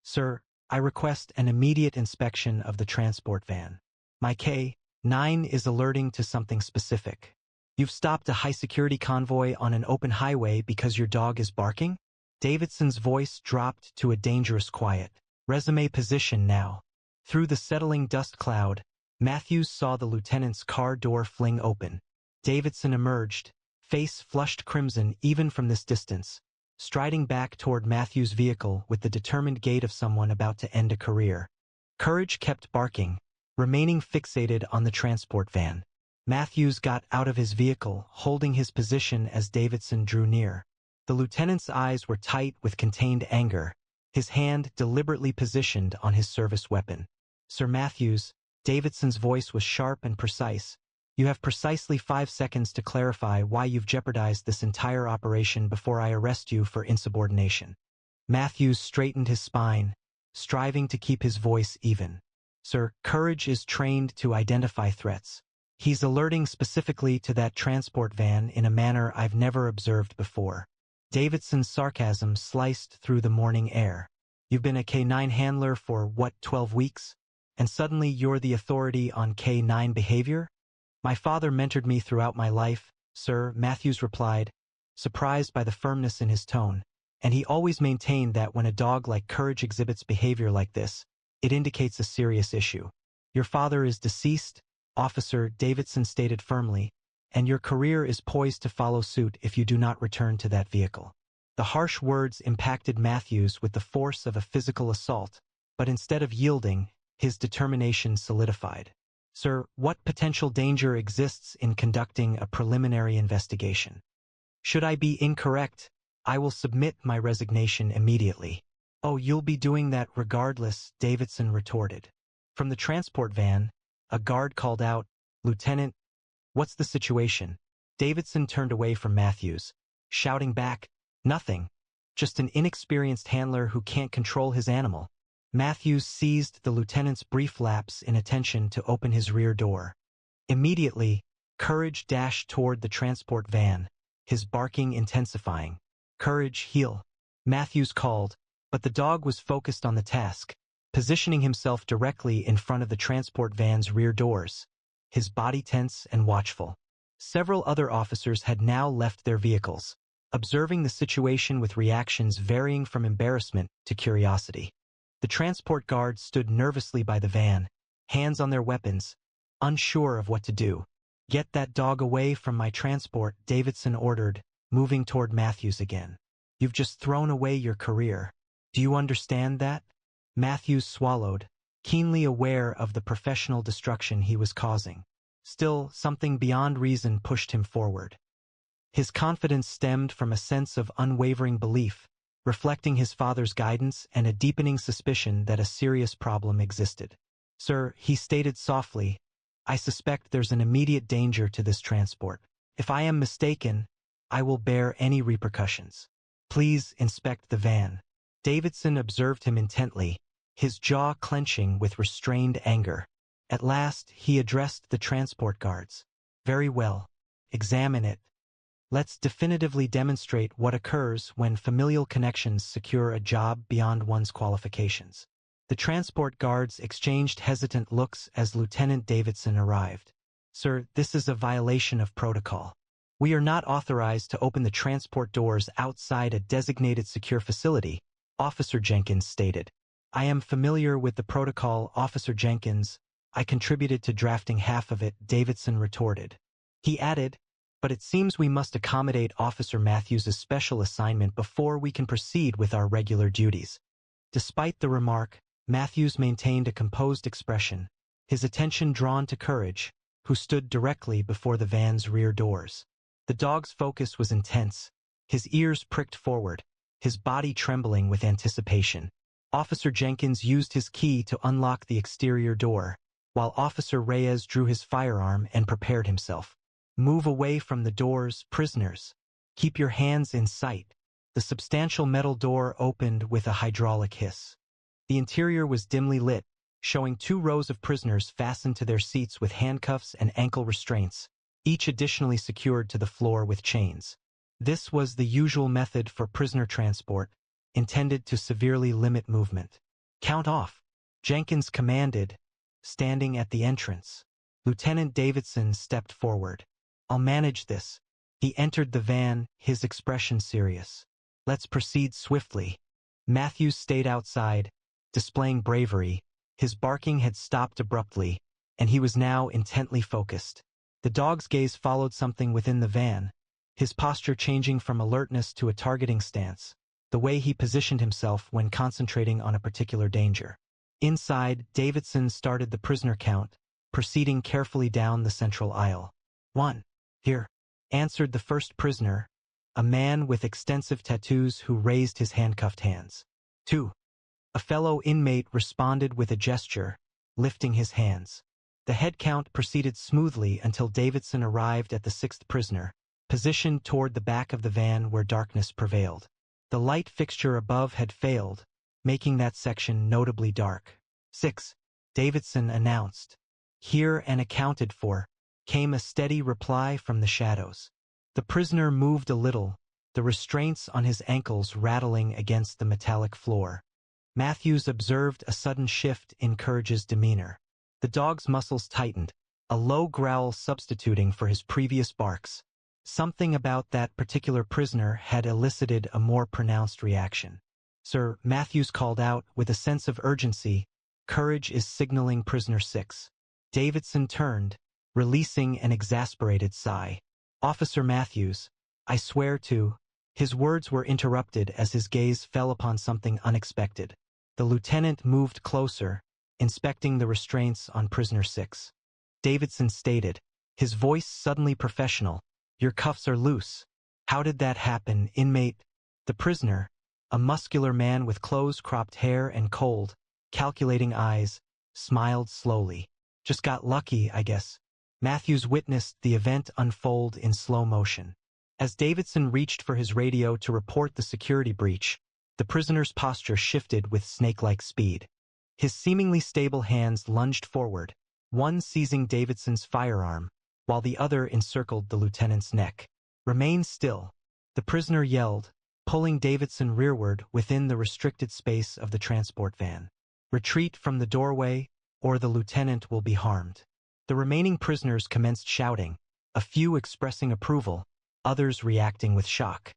Sir, I request an immediate inspection of the transport van. My K9 is alerting to something specific. You've stopped a high-security convoy on an open highway because your dog is barking? Davidson's voice dropped to a dangerous quiet. Resume position now. Through the settling dust cloud, Matthews saw the lieutenant's car door fling open. Davidson emerged, face flushed crimson even from this distance, striding back toward Matthews' vehicle with the determined gait of someone about to end a career. Courage kept barking, remaining fixated on the transport van. Matthews got out of his vehicle, holding his position as Davidson drew near. The lieutenant's eyes were tight with contained anger, his hand deliberately positioned on his service weapon. Sir Matthews, Davidson's voice was sharp and precise. You have precisely 5 seconds to clarify why you've jeopardized this entire operation before I arrest you for insubordination. Matthews straightened his spine, striving to keep his voice even. Sir, Courage is trained to identify threats. He's alerting specifically to that transport van in a manner I've never observed before. Davidson's sarcasm sliced through the morning air. You've been a K-9 handler for, 12 weeks? And suddenly you're the authority on K-9 behavior? My father mentored me throughout my life, sir, Matthews replied, surprised by the firmness in his tone, and he always maintained that when a dog like Courage exhibits behavior like this, it indicates a serious issue. Your father is deceased, Officer Davidson stated firmly, and your career is poised to follow suit if you do not return to that vehicle. The harsh words impacted Matthews with the force of a physical assault, but instead of yielding, his determination solidified. Sir, what potential danger exists in conducting a preliminary investigation? Should I be incorrect, I will submit my resignation immediately. Oh, you'll be doing that regardless, Davidson retorted. From the transport van, a guard called out, Lieutenant, what's the situation? Davidson turned away from Matthews, shouting back, nothing, just an inexperienced handler who can't control his animal. Matthews seized the lieutenant's brief lapse in attention to open his rear door. Immediately, Courage dashed toward the transport van, his barking intensifying. Courage, heel, Matthews called, but the dog was focused on the task, positioning himself directly in front of the transport van's rear doors, his body tense and watchful. Several other officers had now left their vehicles, observing the situation with reactions varying from embarrassment to curiosity. The transport guards stood nervously by the van, hands on their weapons, unsure of what to do. Get that dog away from my transport, Davidson ordered, moving toward Matthews again. You've just thrown away your career. Do you understand that? Matthews swallowed, keenly aware of the professional destruction he was causing. Still, something beyond reason pushed him forward. His confidence stemmed from a sense of unwavering belief, reflecting his father's guidance and a deepening suspicion that a serious problem existed. Sir, he stated softly, I suspect there's an immediate danger to this transport. If I am mistaken, I will bear any repercussions. Please inspect the van. Davidson observed him intently, his jaw clenching with restrained anger. At last, he addressed the transport guards. Very well. Examine it. Let's definitively demonstrate what occurs when familial connections secure a job beyond one's qualifications. The transport guards exchanged hesitant looks as Lieutenant Davidson arrived. Sir, this is a violation of protocol. We are not authorized to open the transport doors outside a designated secure facility, Officer Jenkins stated. I am familiar with the protocol, Officer Jenkins. I contributed to drafting half of it, Davidson retorted. He added, but it seems we must accommodate Officer Matthews' special assignment before we can proceed with our regular duties. Despite the remark, Matthews maintained a composed expression, his attention drawn to Courage, who stood directly before the van's rear doors. The dog's focus was intense, his ears pricked forward, his body trembling with anticipation. Officer Jenkins used his key to unlock the exterior door, while Officer Reyes drew his firearm and prepared himself. Move away from the doors, prisoners. Keep your hands in sight. The substantial metal door opened with a hydraulic hiss. The interior was dimly lit, showing 2 rows of prisoners fastened to their seats with handcuffs and ankle restraints, each additionally secured to the floor with chains. This was the usual method for prisoner transport, intended to severely limit movement. Count off, Jenkins commanded, standing at the entrance. Lieutenant Davidson stepped forward. I'll manage this. He entered the van, his expression serious. Let's proceed swiftly. Matthews stayed outside, displaying bravery. His barking had stopped abruptly, and he was now intently focused. The dog's gaze followed something within the van, his posture changing from alertness to a targeting stance, the way he positioned himself when concentrating on a particular danger. Inside, Davidson started the prisoner count, proceeding carefully down the central aisle. 1. Here, answered the first prisoner, a man with extensive tattoos who raised his handcuffed hands. 2. A fellow inmate responded with a gesture, lifting his hands. The head count proceeded smoothly until Davidson arrived at the sixth prisoner, positioned toward the back of the van where darkness prevailed. The light fixture above had failed, making that section notably dark. 6. Davidson announced. Here and accounted for, came a steady reply from the shadows. The prisoner moved a little, the restraints on his ankles rattling against the metallic floor. Matthews observed a sudden shift in Courage's demeanor. The dog's muscles tightened, a low growl substituting for his previous barks. Something about that particular prisoner had elicited a more pronounced reaction. Sir, Matthews called out with a sense of urgency, Courage is signaling prisoner 6. Davidson turned, releasing an exasperated sigh. Officer Matthews, I swear to... His words were interrupted as his gaze fell upon something unexpected. The lieutenant moved closer, inspecting the restraints on prisoner 6. Davidson stated, his voice suddenly professional, your cuffs are loose. How did that happen, inmate? The prisoner, a muscular man with close-cropped hair and cold, calculating eyes, smiled slowly. Just got lucky, I guess. Matthews witnessed the event unfold in slow motion. As Davidson reached for his radio to report the security breach, the prisoner's posture shifted with snake-like speed. His seemingly stable hands lunged forward, one seizing Davidson's firearm, while the other encircled the lieutenant's neck. Remain still, the prisoner yelled, pulling Davidson rearward within the restricted space of the transport van. Retreat from the doorway, or the lieutenant will be harmed. The remaining prisoners commenced shouting, a few expressing approval, others reacting with shock.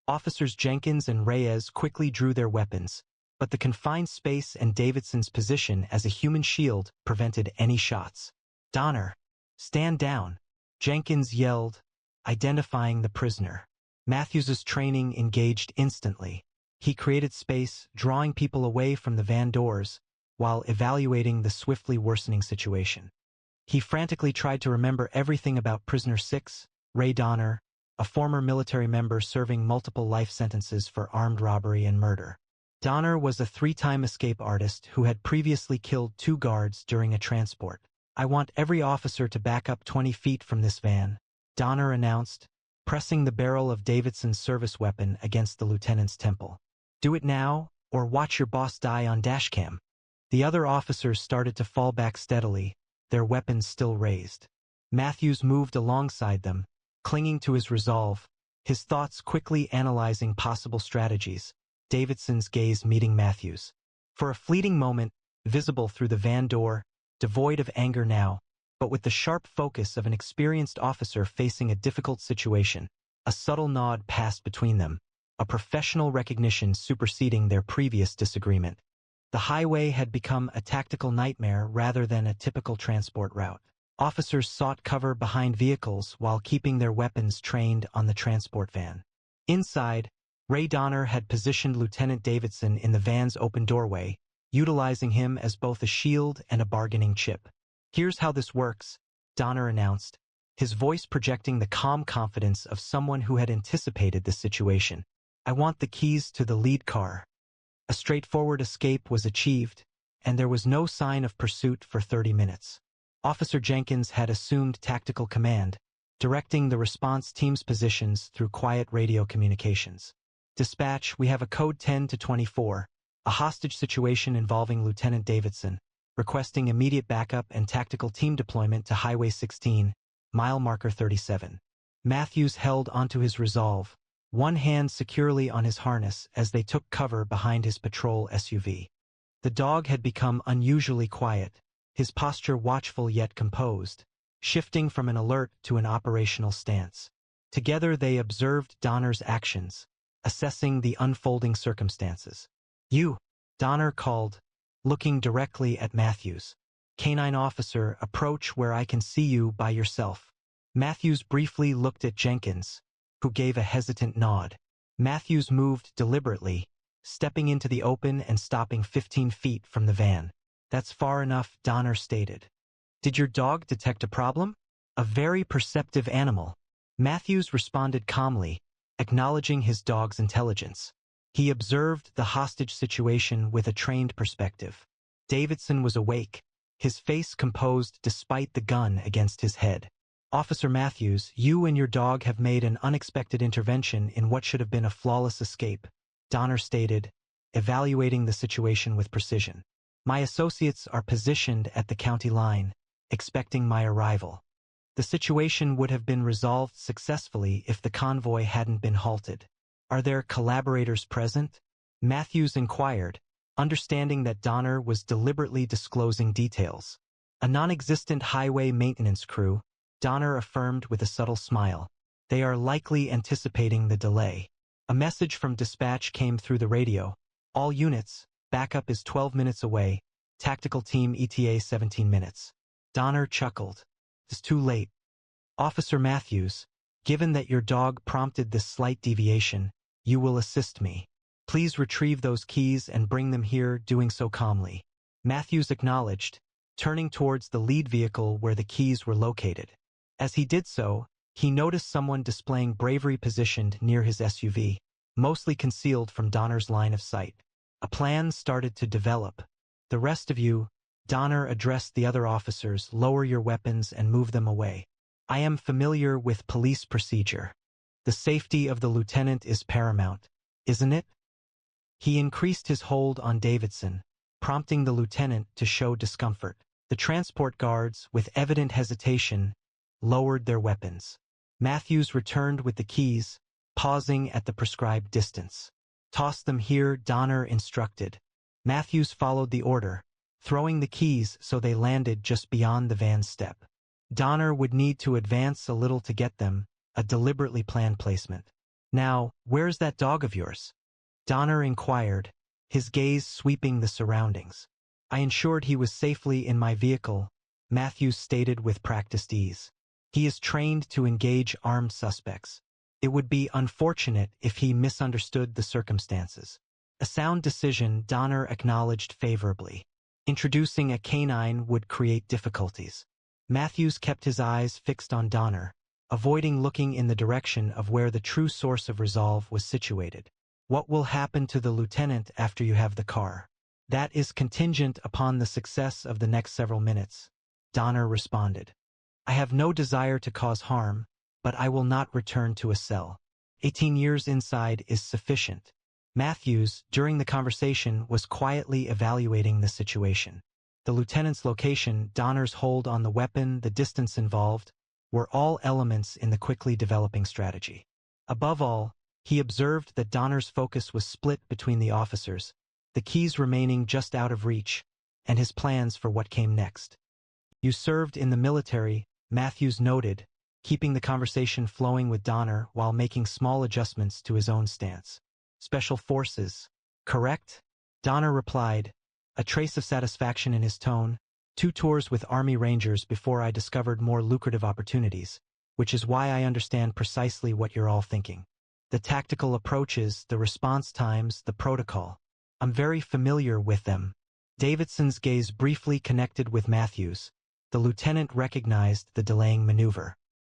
Officers Jenkins and Reyes quickly drew their weapons, but the confined space and Davidson's position as a human shield prevented any shots. Donner, stand down, Jenkins yelled, identifying the prisoner. Matthews's training engaged instantly. He created space, drawing people away from the van doors, while evaluating the swiftly worsening situation. He frantically tried to remember everything about prisoner 6, Ray Donner, a former military member serving multiple life sentences for armed robbery and murder. Donner was a 3-time escape artist who had previously killed 2 guards during a transport. I want every officer to back up 20 feet from this van, Donner announced, pressing the barrel of Davidson's service weapon against the lieutenant's temple. Do it now, or watch your boss die on dashcam. The other officers started to fall back steadily, their weapons still raised. Matthews moved alongside them, clinging to his resolve, his thoughts quickly analyzing possible strategies, Davidson's gaze meeting Matthews. For a fleeting moment, visible through the van door, devoid of anger now, but with the sharp focus of an experienced officer facing a difficult situation, a subtle nod passed between them, a professional recognition superseding their previous disagreement. The highway had become a tactical nightmare rather than a typical transport route. Officers sought cover behind vehicles while keeping their weapons trained on the transport van. Inside, Ray Donner had positioned Lieutenant Davidson in the van's open doorway, utilizing him as both a shield and a bargaining chip. Here's how this works, Donner announced, his voice projecting the calm confidence of someone who had anticipated this situation. I want the keys to the lead car. A straightforward escape was achieved, and there was no sign of pursuit for 30 minutes. Officer Jenkins had assumed tactical command, directing the response team's positions through quiet radio communications. Dispatch, we have a code 10 to 24, a hostage situation involving Lieutenant Davidson, requesting immediate backup and tactical team deployment to Highway 16, mile marker 37. Matthews held onto his resolve, one hand securely on his harness as they took cover behind his patrol SUV. The dog had become unusually quiet, his posture watchful yet composed, shifting from an alert to an operational stance. Together they observed Donner's actions, assessing the unfolding circumstances. You, Donner called, looking directly at Matthews. Canine officer, approach where I can see you by yourself. Matthews briefly looked at Jenkins, who gave a hesitant nod. Matthews moved deliberately, stepping into the open and stopping 15 feet from the van. That's far enough, Donner stated. Did your dog detect a problem? A very perceptive animal. Matthews responded calmly, acknowledging his dog's intelligence. He observed the hostage situation with a trained perspective. Davidson was awake, his face composed despite the gun against his head. "Officer Matthews, you and your dog have made an unexpected intervention in what should have been a flawless escape," Donner stated, evaluating the situation with precision. "My associates are positioned at the county line, expecting my arrival. The situation would have been resolved successfully if the convoy hadn't been halted. Are there collaborators present?" Matthews inquired, understanding that Donner was deliberately disclosing details. "A non-existent highway maintenance crew," Donner affirmed with a subtle smile. "They are likely anticipating the delay." A message from dispatch came through the radio. "All units, backup is 12 minutes away. Tactical team ETA 17 minutes. Donner chuckled. "It's too late. Officer Matthews, given that your dog prompted this slight deviation, you will assist me. Please retrieve those keys and bring them here, doing so calmly." Matthews acknowledged, turning towards the lead vehicle where the keys were located. As he did so, he noticed someone displaying bravery positioned near his SUV, mostly concealed from Donner's line of sight. A plan started to develop. "The rest of you," Donner addressed the other officers, "lower your weapons and move them away. I am familiar with police procedure. The safety of the lieutenant is paramount, isn't it?" He increased his hold on Davidson, prompting the lieutenant to show discomfort. The transport guards, with evident hesitation, lowered their weapons. Matthews returned with the keys, pausing at the prescribed distance. "Toss them here," Donner instructed. Matthews followed the order, throwing the keys so they landed just beyond the van's step. Donner would need to advance a little to get them, a deliberately planned placement. "Now, where's that dog of yours?" Donner inquired, his gaze sweeping the surroundings. "I ensured he was safely in my vehicle," Matthews stated with practiced ease. "He is trained to engage armed suspects. It would be unfortunate if he misunderstood the circumstances." A sound decision Donner acknowledged favorably. Introducing a canine would create difficulties. Matthews kept his eyes fixed on Donner, avoiding looking in the direction of where the true source of resolve was situated. "What will happen to the lieutenant after you have the car?" "That is contingent upon the success of the next several minutes," Donner responded. "I have no desire to cause harm, but I will not return to a cell. 18 years inside is sufficient." Matthews, during the conversation, was quietly evaluating the situation. The lieutenant's location, Donner's hold on the weapon, the distance involved, were all elements in the quickly developing strategy. Above all, he observed that Donner's focus was split between the officers, the keys remaining just out of reach, and his plans for what came next. "You served in the military," Matthews noted, keeping the conversation flowing with Donner while making small adjustments to his own stance. "Special Forces, correct?" Donner replied, a trace of satisfaction in his tone. "2 tours with Army Rangers before I discovered more lucrative opportunities, which is why I understand precisely what you're all thinking. The tactical approaches, the response times, the protocol. I'm very familiar with them." Davidson's gaze briefly connected with Matthews. The lieutenant recognized the delaying maneuver.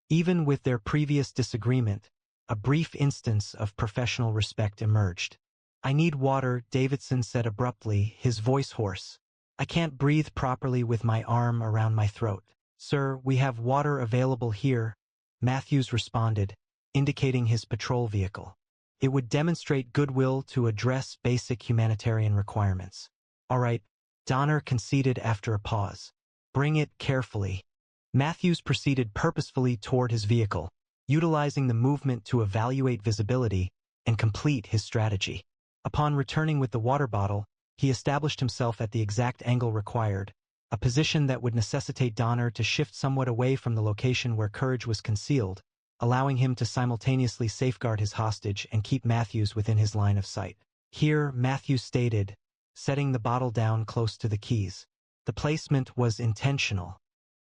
Even with their previous disagreement, a brief instance of professional respect emerged. "I need water," Davidson said abruptly, his voice hoarse. "I can't breathe properly with my arm around my throat." "Sir, we have water available here," Matthews responded, indicating his patrol vehicle. "It would demonstrate goodwill to address basic humanitarian requirements." "All right," Donner conceded after a pause. "Bring it carefully." Matthews proceeded purposefully toward his vehicle, utilizing the movement to evaluate visibility and complete his strategy. Upon returning with the water bottle, he established himself at the exact angle required, a position that would necessitate Donner to shift somewhat away from the location where Courage was concealed, allowing him to simultaneously safeguard his hostage and keep Matthews within his line of sight. "Here," Matthews stated, setting the bottle down close to the keys. The placement was intentional.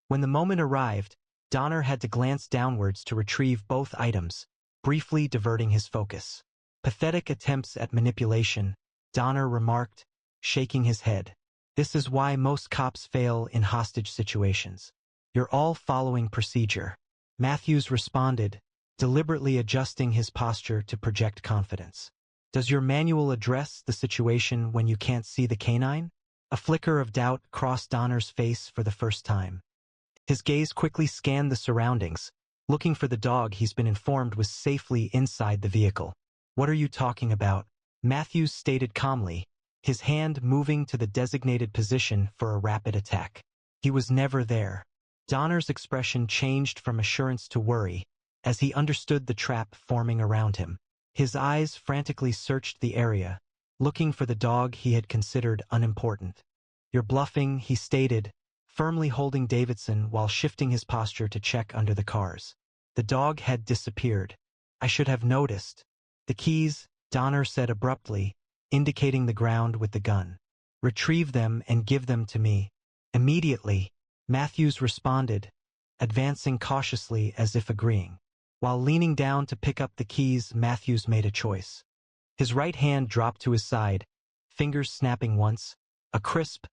When the moment arrived, Donner had to glance downwards to retrieve both items, briefly diverting his focus. "Pathetic attempts at manipulation," Donner remarked, shaking his head. "This is why most cops fail in hostage situations. You're all following procedure." Matthews responded, deliberately adjusting his posture to project confidence. "Does your manual address the situation when you can't see the canine?" A flicker of doubt crossed Donner's face for the first time. His gaze quickly scanned the surroundings, looking for the dog he's been informed was safely inside the vehicle. "What are you talking about?" Matthews stated calmly, his hand moving to the designated position for a rapid attack. "He was never there." Donner's expression changed from assurance to worry, as he understood the trap forming around him. His eyes frantically searched the area, looking for the dog he had considered unimportant. "You're bluffing," he stated, firmly holding Davidson while shifting his posture to check under the cars. The dog had disappeared. "I should have noticed." "The keys," Donner said abruptly, indicating the ground with the gun. "Retrieve them and give them to me." Immediately, Matthews responded, advancing cautiously as if agreeing. While leaning down to pick up the keys, Matthews made a choice. His right hand dropped to his side, fingers snapping once, a crisp,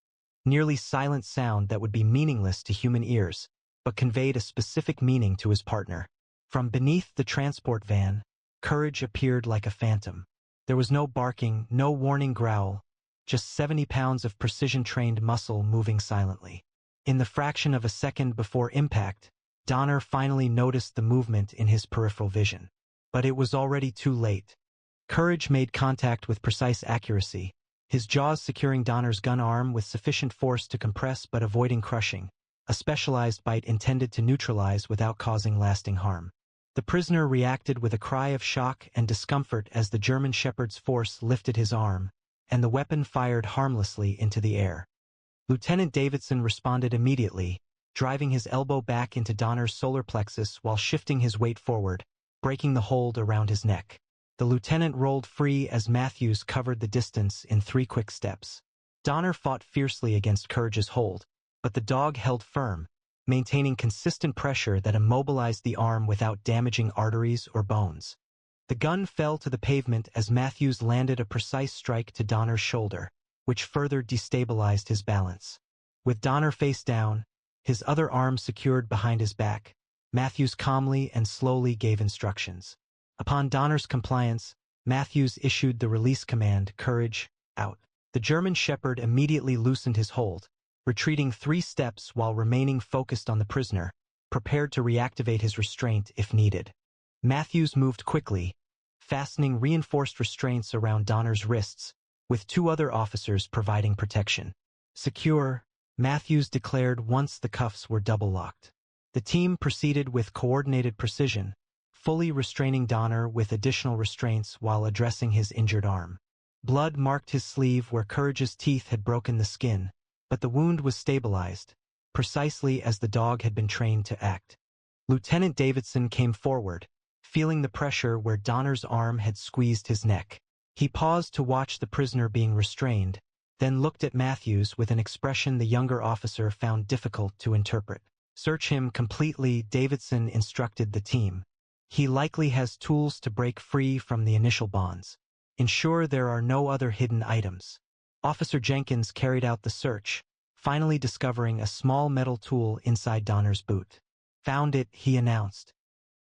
nearly silent sound that would be meaningless to human ears, but conveyed a specific meaning to his partner. From beneath the transport van, Courage appeared like a phantom. There was no barking, no warning growl, just 70 pounds of precision-trained muscle moving silently. In the fraction of a second before impact, Donner finally noticed the movement in his peripheral vision. But it was already too late. Courage made contact with precise accuracy, his jaws securing Donner's gun arm with sufficient force to compress but avoiding crushing, a specialized bite intended to neutralize without causing lasting harm. The prisoner reacted with a cry of shock and discomfort as the German Shepherd's force lifted his arm, and the weapon fired harmlessly into the air. Lieutenant Davidson responded immediately, driving his elbow back into Donner's solar plexus while shifting his weight forward, breaking the hold around his neck. The lieutenant rolled free as Matthews covered the distance in 3 quick steps. Donner fought fiercely against Courage's hold, but the dog held firm, maintaining consistent pressure that immobilized the arm without damaging arteries or bones. The gun fell to the pavement as Matthews landed a precise strike to Donner's shoulder, which further destabilized his balance. With Donner face down, his other arm secured behind his back, Matthews calmly and slowly gave instructions. Upon Donner's compliance, Matthews issued the release command, "Courage, out." The German Shepherd immediately loosened his hold, retreating 3 steps while remaining focused on the prisoner, prepared to reactivate his restraint if needed. Matthews moved quickly, fastening reinforced restraints around Donner's wrists, with 2 other officers providing protection. "Secure," Matthews declared once the cuffs were double-locked. The team proceeded with coordinated precision, fully restraining Donner with additional restraints while addressing his injured arm. Blood marked his sleeve where Courage's teeth had broken the skin, but the wound was stabilized, precisely as the dog had been trained to act. Lieutenant Davidson came forward, feeling the pressure where Donner's arm had squeezed his neck. He paused to watch the prisoner being restrained, then looked at Matthews with an expression the younger officer found difficult to interpret. "Search him completely," Davidson instructed the team. "He likely has tools to break free from the initial bonds. Ensure there are no other hidden items." Officer Jenkins carried out the search, finally discovering a small metal tool inside Donner's boot. "Found it," he announced.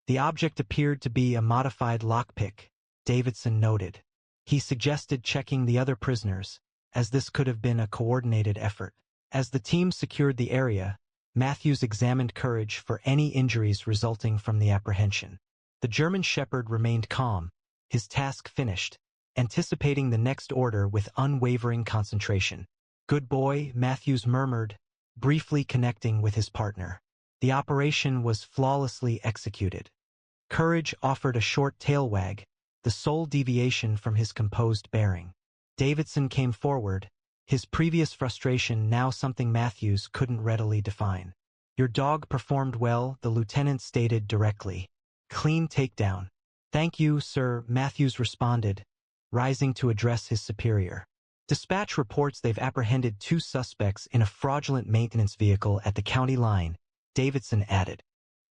The object appeared to be a modified lockpick, Davidson noted. He suggested checking the other prisoners, as this could have been a coordinated effort. As the team secured the area, Matthews examined Courage for any injuries resulting from the apprehension. The German Shepherd remained calm, his task finished, anticipating the next order with unwavering concentration. "Good boy," Matthews murmured, briefly connecting with his partner. The operation was flawlessly executed. Courage offered a short tail wag, the sole deviation from his composed bearing. Davidson came forward, his previous frustration now something Matthews couldn't readily define. "Your dog performed well," the lieutenant stated directly. "Clean takedown." "Thank you, sir," Matthews responded, rising to address his superior. "Dispatch reports they've apprehended 2 suspects in a fraudulent maintenance vehicle at the county line," Davidson added.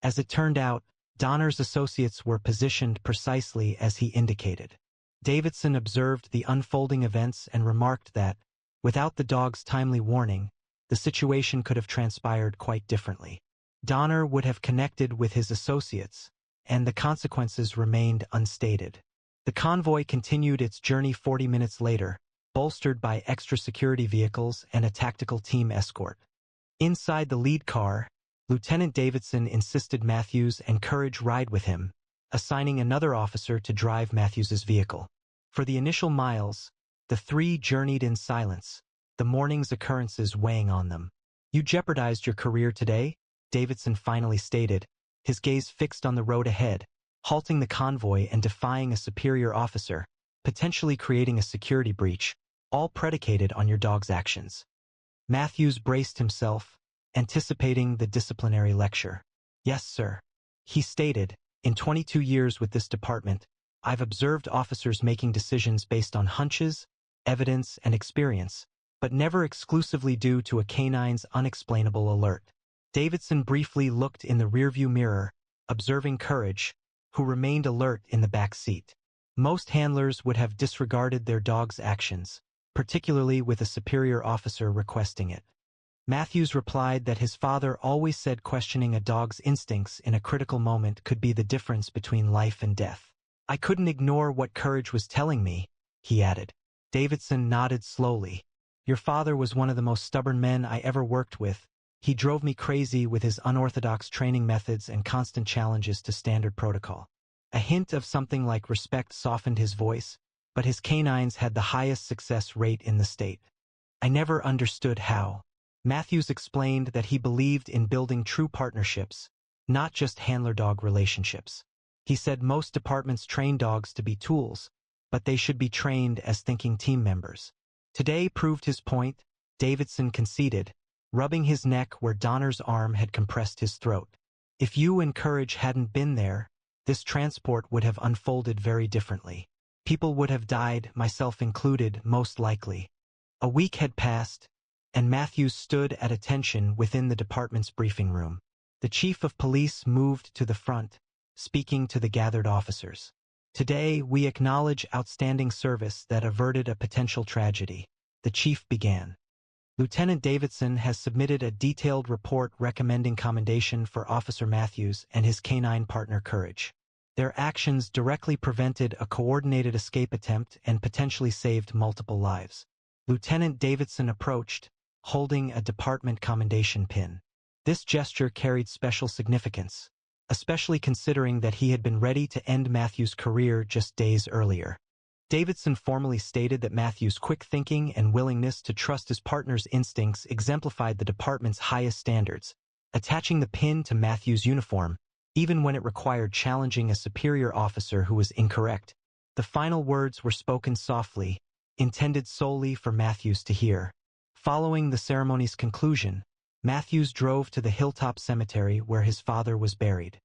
As it turned out, Donner's associates were positioned precisely as he indicated. Davidson observed the unfolding events and remarked that, without the dog's timely warning, the situation could have transpired quite differently. Donner would have connected with his associates, and the consequences remained unstated. The convoy continued its journey 40 minutes later, bolstered by extra security vehicles and a tactical team escort. Inside the lead car, Lieutenant Davidson insisted Matthews and Courage ride with him, assigning another officer to drive Matthews's vehicle. For the initial miles, the three journeyed in silence, the morning's occurrences weighing on them. "You jeopardized your career today," Davidson finally stated, his gaze fixed on the road ahead, halting the convoy and defying a superior officer, potentially creating a security breach, all predicated on your dog's actions. Matthews braced himself, anticipating the disciplinary lecture. "Yes, sir," he stated, "in 22 years with this department, I've observed officers making decisions based on hunches, evidence, and experience, but never exclusively due to a canine's unexplainable alert." Davidson briefly looked in the rearview mirror, observing Courage, who remained alert in the back seat. Most handlers would have disregarded their dog's actions, particularly with a superior officer requesting it. Matthews replied that his father always said questioning a dog's instincts in a critical moment could be the difference between life and death. "I couldn't ignore what Courage was telling me," he added. Davidson nodded slowly. "Your father was one of the most stubborn men I ever worked with. He drove me crazy with his unorthodox training methods and constant challenges to standard protocol." A hint of something like respect softened his voice, but his canines had the highest success rate in the state. "I never understood how." Matthews explained that he believed in building true partnerships, not just handler-dog relationships. He said most departments train dogs to be tools, but they should be trained as thinking team members. Today proved his point, Davidson conceded, rubbing his neck where Donner's arm had compressed his throat. "If you and Courage hadn't been there, this transport would have unfolded very differently. People would have died, myself included, most likely." A week had passed, and Matthews stood at attention within the department's briefing room. The chief of police moved to the front, speaking to the gathered officers. "Today, we acknowledge outstanding service that averted a potential tragedy," the chief began. "Lieutenant Davidson has submitted a detailed report recommending commendation for Officer Matthews and his canine partner Courage. Their actions directly prevented a coordinated escape attempt and potentially saved multiple lives." Lieutenant Davidson approached, holding a department commendation pin. This gesture carried special significance, especially considering that he had been ready to end Matthews' career just days earlier. Davidson formally stated that Matthews' quick thinking and willingness to trust his partner's instincts exemplified the department's highest standards, attaching the pin to Matthews' uniform, even when it required challenging a superior officer who was incorrect. The final words were spoken softly, intended solely for Matthews to hear. Following the ceremony's conclusion, Matthews drove to the Hilltop Cemetery where his father was buried.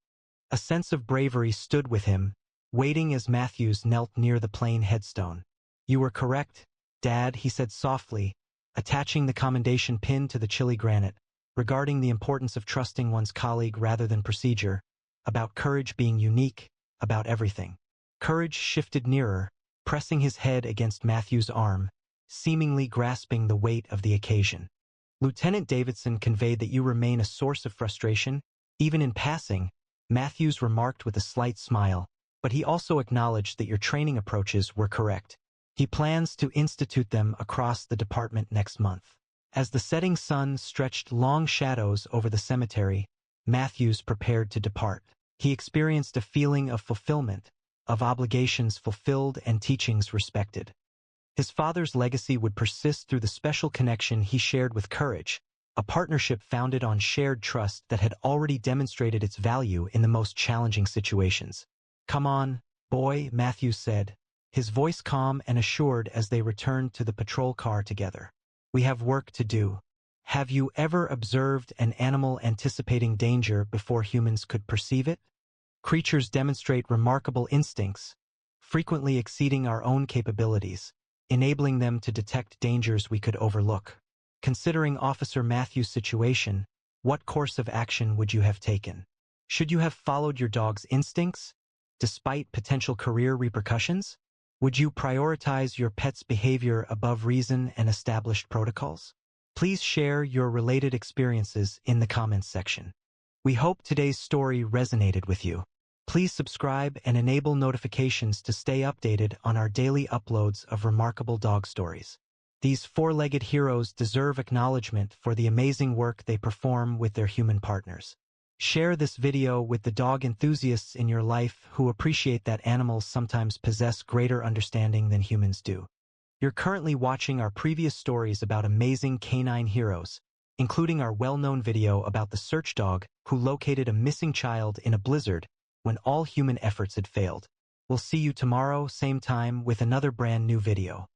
A sense of bravery stood with him, waiting as Matthews knelt near the plain headstone. "You were correct, Dad," he said softly, attaching the commendation pin to the chilly granite, regarding the importance of trusting one's colleague rather than procedure, about Courage being unique, about everything. Courage shifted nearer, pressing his head against Matthews' arm, seemingly grasping the weight of the occasion. "Lieutenant Davidson conveyed that you remain a source of frustration, even in passing," Matthews remarked with a slight smile, "but he also acknowledged that your training approaches were correct. He plans to institute them across the department next month." As the setting sun stretched long shadows over the cemetery, Matthews prepared to depart. He experienced a feeling of fulfillment, of obligations fulfilled and teachings respected. His father's legacy would persist through the special connection he shared with Courage, a partnership founded on shared trust that had already demonstrated its value in the most challenging situations. "Come on, boy," Matthews said, his voice calm and assured as they returned to the patrol car together. "We have work to do." Have you ever observed an animal anticipating danger before humans could perceive it? Creatures demonstrate remarkable instincts, frequently exceeding our own capabilities, enabling them to detect dangers we could overlook. Considering Officer Matthews' situation, what course of action would you have taken? Should you have followed your dog's instincts, despite potential career repercussions? Would you prioritize your pet's behavior above reason and established protocols? Please share your related experiences in the comments section. We hope today's story resonated with you. Please subscribe and enable notifications to stay updated on our daily uploads of remarkable dog stories. These four-legged heroes deserve acknowledgement for the amazing work they perform with their human partners. Share this video with the dog enthusiasts in your life who appreciate that animals sometimes possess greater understanding than humans do. You're currently watching our previous stories about amazing canine heroes, including our well-known video about the search dog who located a missing child in a blizzard when all human efforts had failed. We'll see you tomorrow, same time, with another brand new video.